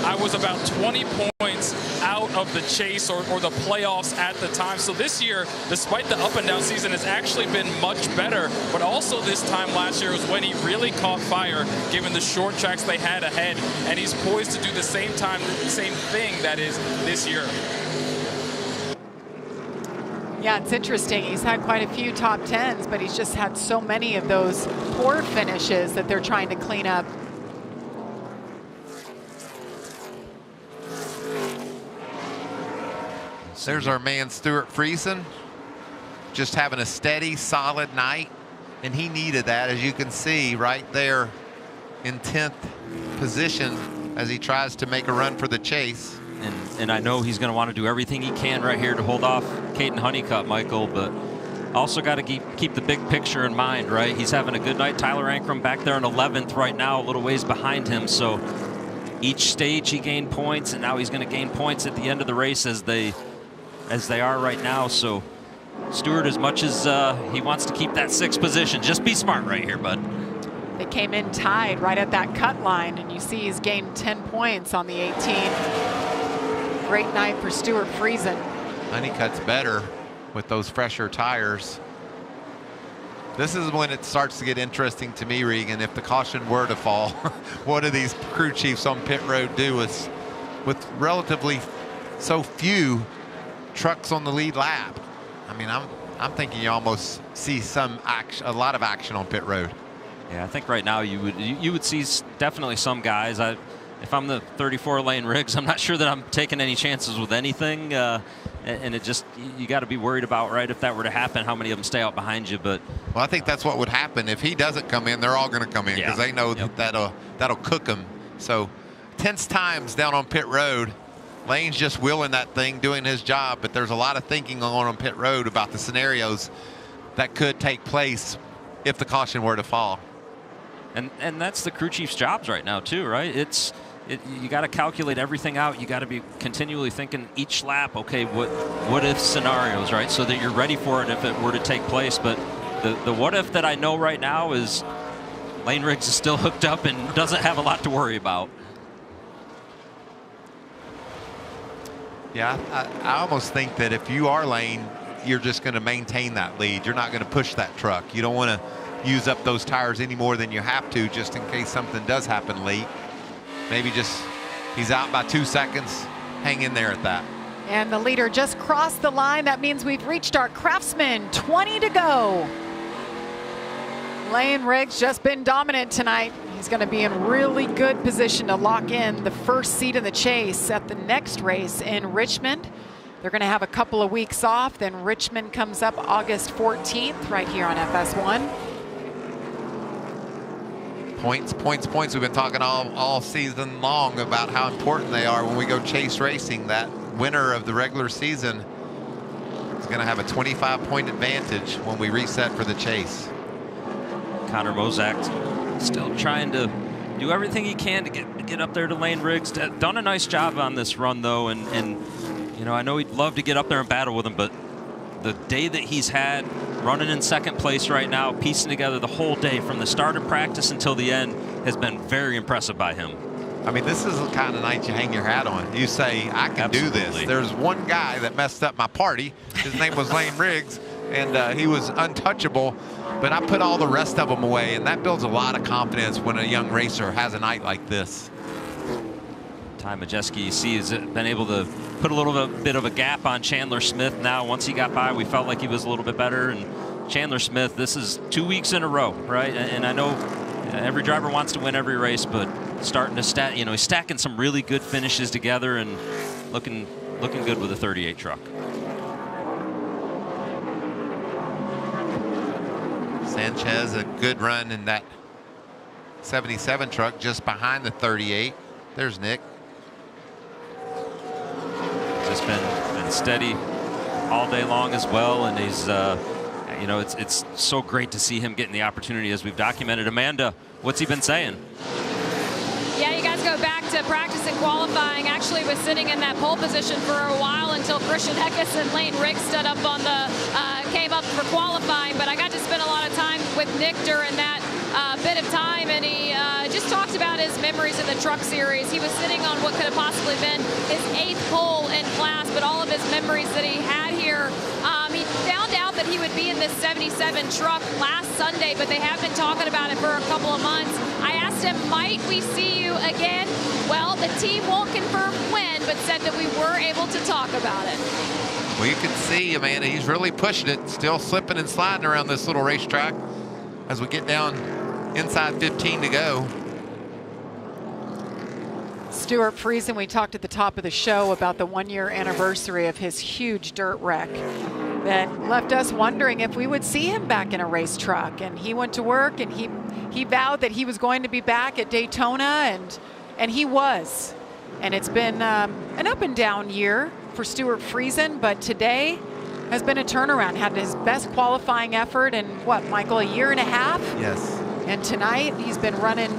I was about 20 points out of the chase or the playoffs at the time. So this year, despite the up and down season, has actually been much better. But also this time last year was when he really caught fire, given the short tracks they had ahead. And he's poised to do the same thing that is this year. Yeah, it's interesting. He's had quite a few top 10s, but he's just had so many of those poor finishes that they're trying to clean up. There's our man Stuart Friesen, just having a steady, solid night, and he needed that, as you can see right there in 10th position as he tries to make a run for the chase. And I know he's going to want to do everything he can right here to hold off Caden Honeycutt, Michael, but also got to keep the big picture in mind, right? He's having a good night. Tyler Ankrum back there in 11th right now, a little ways behind him. So each stage he gained points, and now he's going to gain points at the end of the race as they are right now. So Stewart, as much as he wants to keep that 6th position, just be smart right here, bud. They came in tied right at that cut line, and you see he's gained 10 points on the 18. Great night for Stuart Friesen. Honeycutt's better with those fresher tires. This is when it starts to get interesting to me, Regan. If the caution were to fall, what do these crew chiefs on pit road do with relatively so few trucks on the lead lap? I mean, I'm thinking you almost see a lot of action on pit road. Yeah, I think right now you would see definitely some guys. If I'm the 34 lane rigs, I'm not sure that I'm taking any chances with anything. And it just, you got to be worried about, right, if that were to happen, how many of them stay out behind you. But well, I think that's what would happen. If he doesn't come in, they're all going to come in because they know that'll cook them. So tense times down on pit road. Lane's just wheeling that thing, doing his job, but there's a lot of thinking going on pit road about the scenarios that could take place if the caution were to fall. And that's the crew chief's jobs right now too, right? It's you got to calculate everything out. You got to be continually thinking each lap, okay, what if scenarios, right? So that you're ready for it if it were to take place. But the what if that I know right now is Lane Riggs is still hooked up and doesn't have a lot to worry about. Yeah, I almost think that if you are Lane, you're just going to maintain that lead. You're not going to push that truck. You don't want to use up those tires any more than you have to, just in case something does happen late. Maybe just he's out by 2 seconds. Hang in there at that. And the leader just crossed the line. That means we've reached our Craftsman. 20 to go. Lane Riggs just been dominant tonight. He's going to be in really good position to lock in the first seat in the chase at the next race in Richmond. They're going to have a couple of weeks off. Then Richmond comes up August 14th right here on FS1. Points, points, points. We've been talking all season long about how important they are when we go chase racing. That winner of the regular season is going to have a 25-point advantage when we reset for the chase. Connor Mozak still trying to do everything he can to get up there to Lane Riggs. Done a nice job on this run, though, and you know, I know he'd love to get up there and battle with him, but the day that he's had running in second place right now, piecing together the whole day from the start of practice until the end, has been very impressive by him. I mean, this is the kind of night you hang your hat on. You say, I can do this. There's one guy that messed up my party. His name was Lane Riggs, and he was untouchable, but I put all the rest of them away, and that builds a lot of confidence when a young racer has a night like this. Ty Majeski, you see, has been able to put a little bit of a gap on Chandler Smith now. Once he got by, we felt like he was a little bit better. And Chandler Smith, this is 2 weeks in a row, right? And I know every driver wants to win every race, but starting to he's stacking some really good finishes together and looking good with a 38 truck. Sanchez, a good run in that 77 truck just behind the 38. There's Nick. Just been steady all day long as well, and he's you know, it's so great to see him getting the opportunity as we've documented. Amanda, what's he been saying? Yeah, you guys go back to practice and qualifying. Actually was sitting in that pole position for a while until Christian Eckes and Lane Riggs stood up on the came up for qualifying. But I got to spend a lot of time with Nick during that bit of time, and he just talked about his memories in the truck series. He was sitting on what could have possibly been his 8th pole in class, but all of his memories that he had here. He found out that he would be in this 77 truck last Sunday, but they have been talking about it for a couple of months. I asked him, might we see you again? Well, the team won't confirm when, but said that we were able to talk about it. Well, you can see, Amanda, he's really pushing it, still slipping and sliding around this little racetrack as we get down inside 15 to go. Stuart Friesen, we talked at the top of the show about the 1-year anniversary of his huge dirt wreck that left us wondering if we would see him back in a race truck. And he went to work and he vowed that he was going to be back at Daytona, and he was. And it's been an up and down year for Stuart Friesen, but today has been a turnaround. Had his best qualifying effort in what, Michael, a year and a half? Yes. And tonight he's been running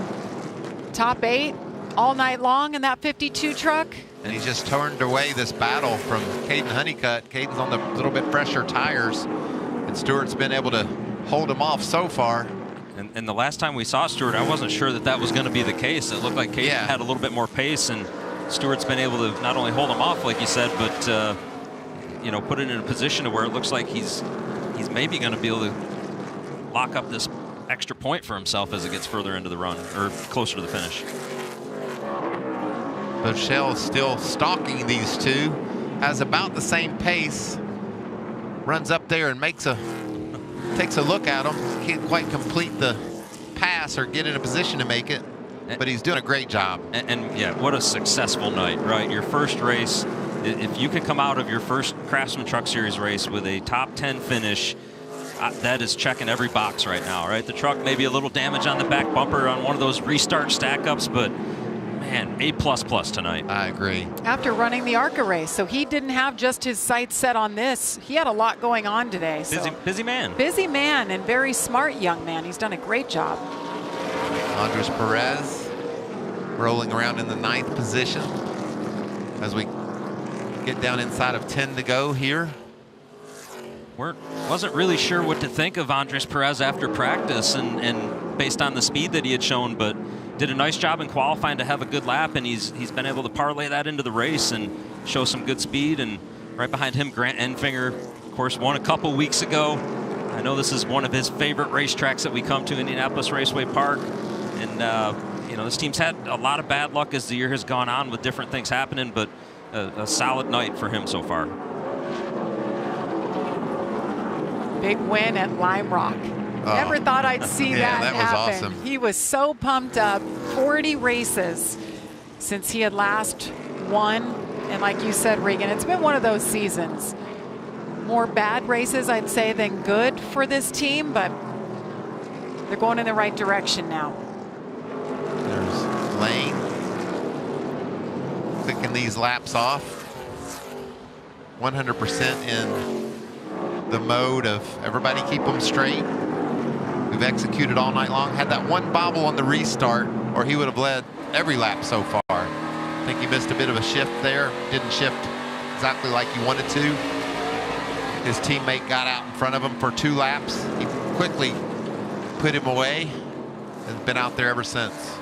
top 8 all night long in that 52 truck. And he just turned away this battle from Caden Honeycutt. Caden's on the little bit fresher tires, and Stuart's been able to hold him off so far. And the last time we saw Stuart, I wasn't sure that was going to be the case. It looked like Caden had a little bit more pace, and Stuart's been able to not only hold him off, like you said, but you know, put it in a position to where it looks like he's maybe going to be able to lock up this extra point for himself as it gets further into the run, or closer to the finish. Bochelle is still stalking these two, has about the same pace, runs up there and takes a look at him. Can't quite complete the pass or get in a position to make it, but he's doing a great job. And yeah, what a successful night, right? Your first race, if you can come out of your first Craftsman Truck Series race with a top 10 finish, that is checking every box right now, right? The truck maybe a little damage on the back bumper on one of those restart stack-ups, but man, A++ tonight. I agree. After running the ARCA race, so he didn't have just his sights set on this. He had a lot going on today. Busy man. Busy man and very smart young man. He's done a great job. Andres Perez rolling around in the 9th position as we get down inside of 10 to go here. Wasn't really sure what to think of Andres Perez after practice and based on the speed that he had shown, but did a nice job in qualifying to have a good lap, and he's been able to parlay that into the race and show some good speed. And right behind him, Grant Enfinger, of course, won a couple weeks ago. I know this is one of his favorite racetracks that we come to, Indianapolis Raceway Park. And, you know, this team's had a lot of bad luck as the year has gone on with different things happening, but a solid night for him so far. Big win at Lime Rock. Never thought I'd see that was happen. awesome. He was so pumped up. 40 races since he had last won. And like you said, Regan, it's been one of those seasons. More bad races, I'd say, than good for this team, but they're going in the right direction now. There's Lane clicking these laps off. 100% in the mode of everybody keep them straight. We've executed all night long. Had that one bobble on the restart, or he would have led every lap so far. I think he missed a bit of a shift there. Didn't shift exactly like he wanted to. His teammate got out in front of him for 2 laps. He quickly put him away and been out there ever since.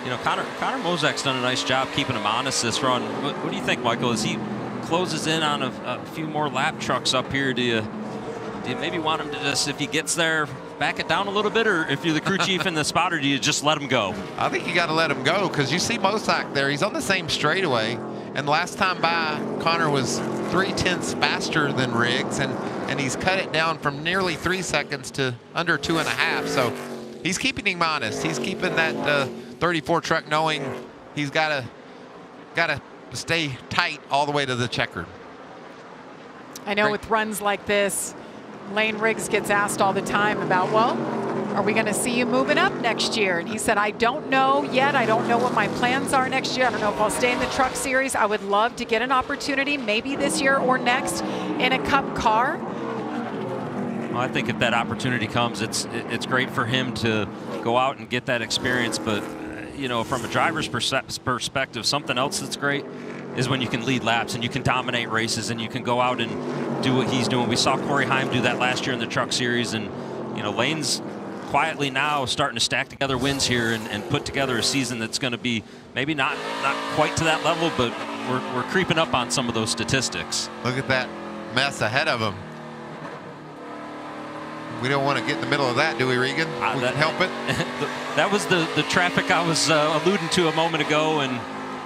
You know, Connor Mozak's done a nice job keeping him honest this run. What do you think, Michael, as he closes in on a few more lap trucks up here? Do you maybe want him to just, if he gets there, back it down a little bit, or if you're the crew chief and the spotter, do you just let him go? I think you got to let him go, because you see Mosak there. He's on the same straightaway, and last time by, Connor was 0.3 faster than Riggs, and he's cut it down from nearly 3 seconds to under 2.5. So he's keeping him honest. He's keeping that 34 truck knowing he's got to stay tight all the way to the checkered. I know with runs like this, Lane Riggs gets asked all the time about, well, are we going to see you moving up next year? And he said, I don't know yet. I don't know what my plans are next year. I don't know if I'll stay in the truck series. I would love to get an opportunity, maybe this year or next, in a Cup car. Well, I think if that opportunity comes, it's great for him to go out and get that experience. But, you know, from a driver's perspective, something else that's great is when you can lead laps and you can dominate races and you can go out and do what he's doing. We saw Corey Heim do that last year in the Truck Series, and you know, Lane's quietly now starting to stack together wins here and put together a season that's going to be maybe not quite to that level, but we're creeping up on some of those statistics. Look at that mess ahead of him. We don't want to get in the middle of that, do we, Regan? We can help it. That was the traffic I was alluding to a moment ago, and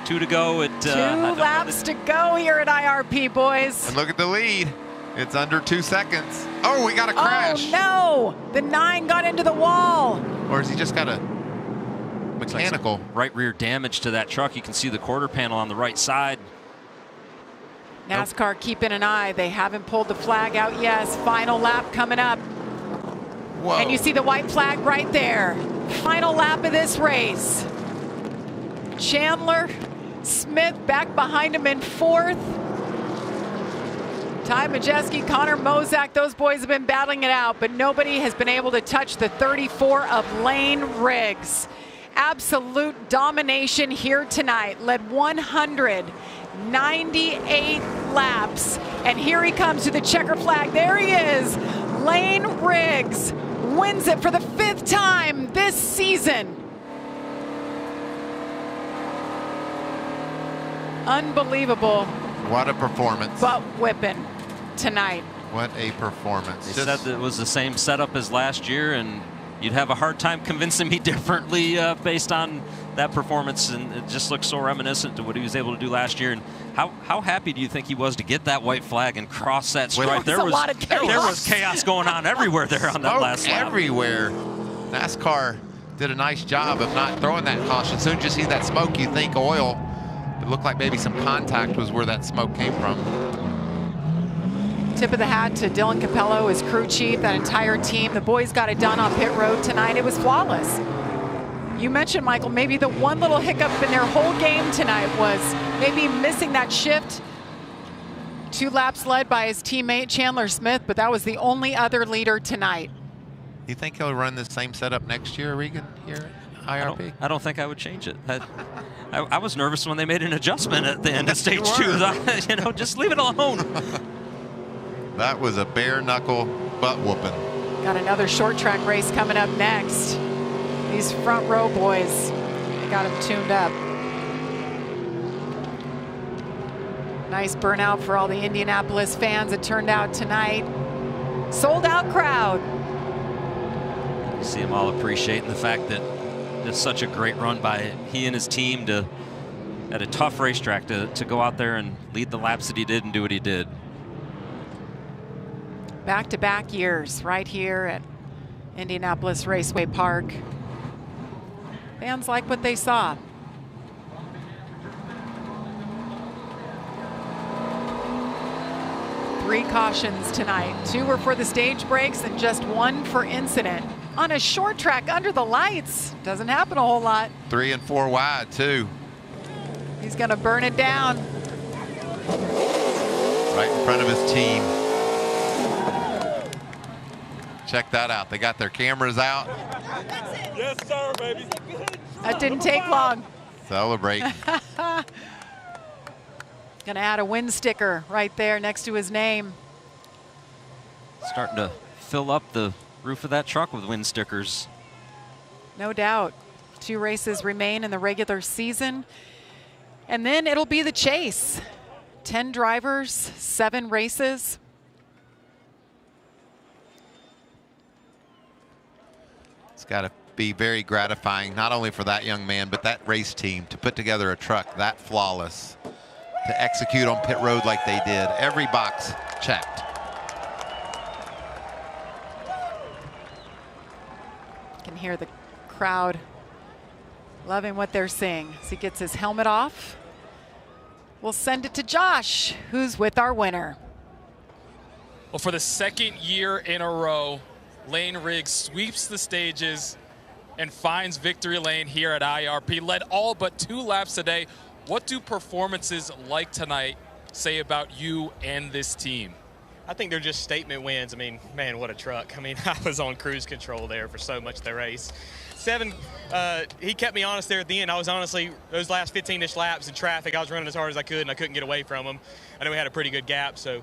2 to go. 2 laps to go here at IRP, boys. And look at the lead. It's under 2 seconds. Oh, we got a crash. Oh, no. The 9 got into the wall. Or has he just got a mechanical? Right rear damage to that truck. You can see the quarter panel on the right side. NASCAR keeping an eye. They haven't pulled the flag out yet. Final lap coming up. Whoa. And you see the white flag right there. Final lap of this race. Chandler, Smith back behind him in 4th. Ty Majeski, Connor Mozak, those boys have been battling it out, but nobody has been able to touch the 34 of Lane Riggs. Absolute domination here tonight. Led 198 laps. And here he comes to the checker flag. There he is. Lane Riggs wins it for the 5th time this season. Unbelievable. What a performance. Butt whipping tonight. What a performance. They said that it was the same setup as last year, and you'd have a hard time convincing me differently based on that performance, and it just looks so reminiscent to what he was able to do last year. And how happy do you think he was to get that white flag and cross that stripe? There was a lot of chaos. There was chaos going on everywhere there on that last lap. Everywhere. NASCAR did a nice job of not throwing that caution. As soon as you see that smoke, you think oil. It looked like maybe some contact was where that smoke came from. Tip of the hat to Dylan Capello, his crew chief, that entire team. The boys got it done on pit road tonight. It was flawless. You mentioned, Michael, maybe the one little hiccup in their whole game tonight was maybe missing that shift. 2 laps led by his teammate Chandler Smith, but that was the only other leader tonight. You think he'll run the same setup next year, Regan, here? IRP? I don't think I would change it. I was nervous when they made an adjustment at the end of stage 2. You know, just leave it alone. That was a bare knuckle butt whooping. Got another short track race coming up next. These front row boys, they got them tuned up. Nice burnout for all the Indianapolis fans that turned out tonight. Sold out crowd. You see them all appreciating the fact that just such a great run by he and his team at a tough racetrack to go out there and lead the laps that he did and do what he did. Back-to-back years right here at Indianapolis Raceway Park. Fans like what they saw. Three cautions tonight. 2 were for the stage breaks and just 1 for incident. On a short track under the lights. Doesn't happen a whole lot. 3 and 4 wide, too. He's going to burn it down. Right in front of his team. Check that out. They got their cameras out. Yes, sir, baby. That didn't take long. Celebrate. Gonna add a win sticker right there next to his name. Starting to fill up the roof of that truck with win stickers. No doubt. 2 races remain in the regular season. And then it'll be the chase. 10 drivers, 7 races. It's got to be very gratifying, not only for that young man, but that race team to put together a truck that flawless, to execute on pit road like they did. Every box checked. You can hear the crowd loving what they're seeing as he gets his helmet off. We'll send it to Josh, who's with our winner. Well, for the second year in a row, Lane Riggs sweeps the stages and finds victory lane here at IRP. Led all but 2 laps today. What do performances like tonight say about you and this team? I think they're just statement wins. I mean, man, what a truck. I mean, I was on cruise control there for so much of the race. 7, he kept me honest there at the end. I was honestly, those last 15-ish laps in traffic, I was running as hard as I could, and I couldn't get away from him. I know we had a pretty good gap, so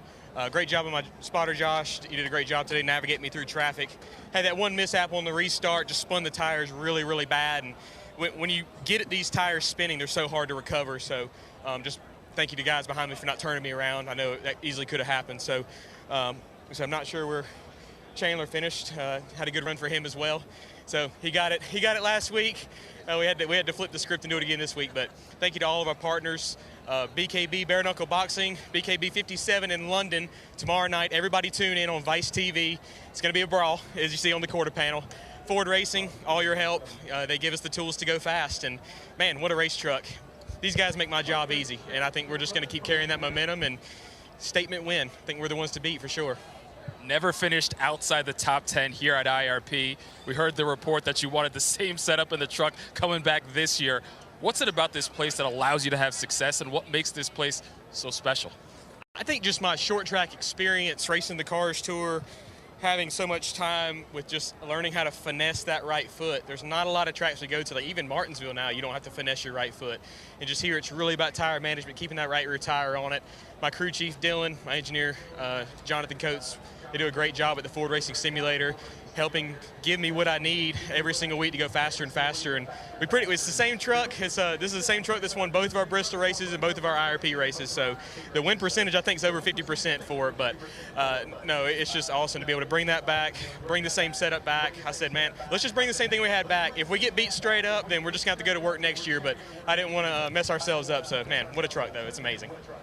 great job on my spotter, Josh. You did a great job today navigating me through traffic. Had that one mishap on the restart, just spun the tires really, really bad. And when you get these tires spinning, they're so hard to recover. So just thank you to guys behind me for not turning me around. I know that easily could have happened. So I'm not sure where Chandler finished. Had a good run for him as well. So he got it last week. We had to flip the script and do it again this week. But thank you to all of our partners. BKB Bare Knuckle Boxing, BKB 57 in London tomorrow night. Everybody tune in on Vice TV. It's going to be a brawl, as you see on the quarter panel. Ford Racing, all your help. They give us the tools to go fast. And, man, what a race truck. These guys make my job easy. And I think we're just going to keep carrying that momentum and statement win. I think we're the ones to beat for sure. Never finished outside the top 10 here at IRP. We heard the report that you wanted the same setup in the truck coming back this year. What's it about this place that allows you to have success, and what makes this place so special? I think just my short track experience, racing the Cars Tour, having so much time with just learning how to finesse that right foot. There's not a lot of tracks we go to, like even Martinsville now, you don't have to finesse your right foot. And just here, it's really about tire management, keeping that right rear tire on it. My crew chief, Dylan, my engineer, Jonathan Coates, they do a great job at the Ford Racing Simulator, helping give me what I need every single week to go faster and faster. And it's the same truck. This is the same truck that's won both of our Bristol races and both of our IRP races. So the win percentage, I think, is over 50% for it. But no, it's just awesome to be able to bring that back, bring the same setup back. I said, man, let's just bring the same thing we had back. If we get beat straight up, then we're just going to have to go to work next year. But I didn't want to mess ourselves up. So, man, what a truck, though. It's amazing.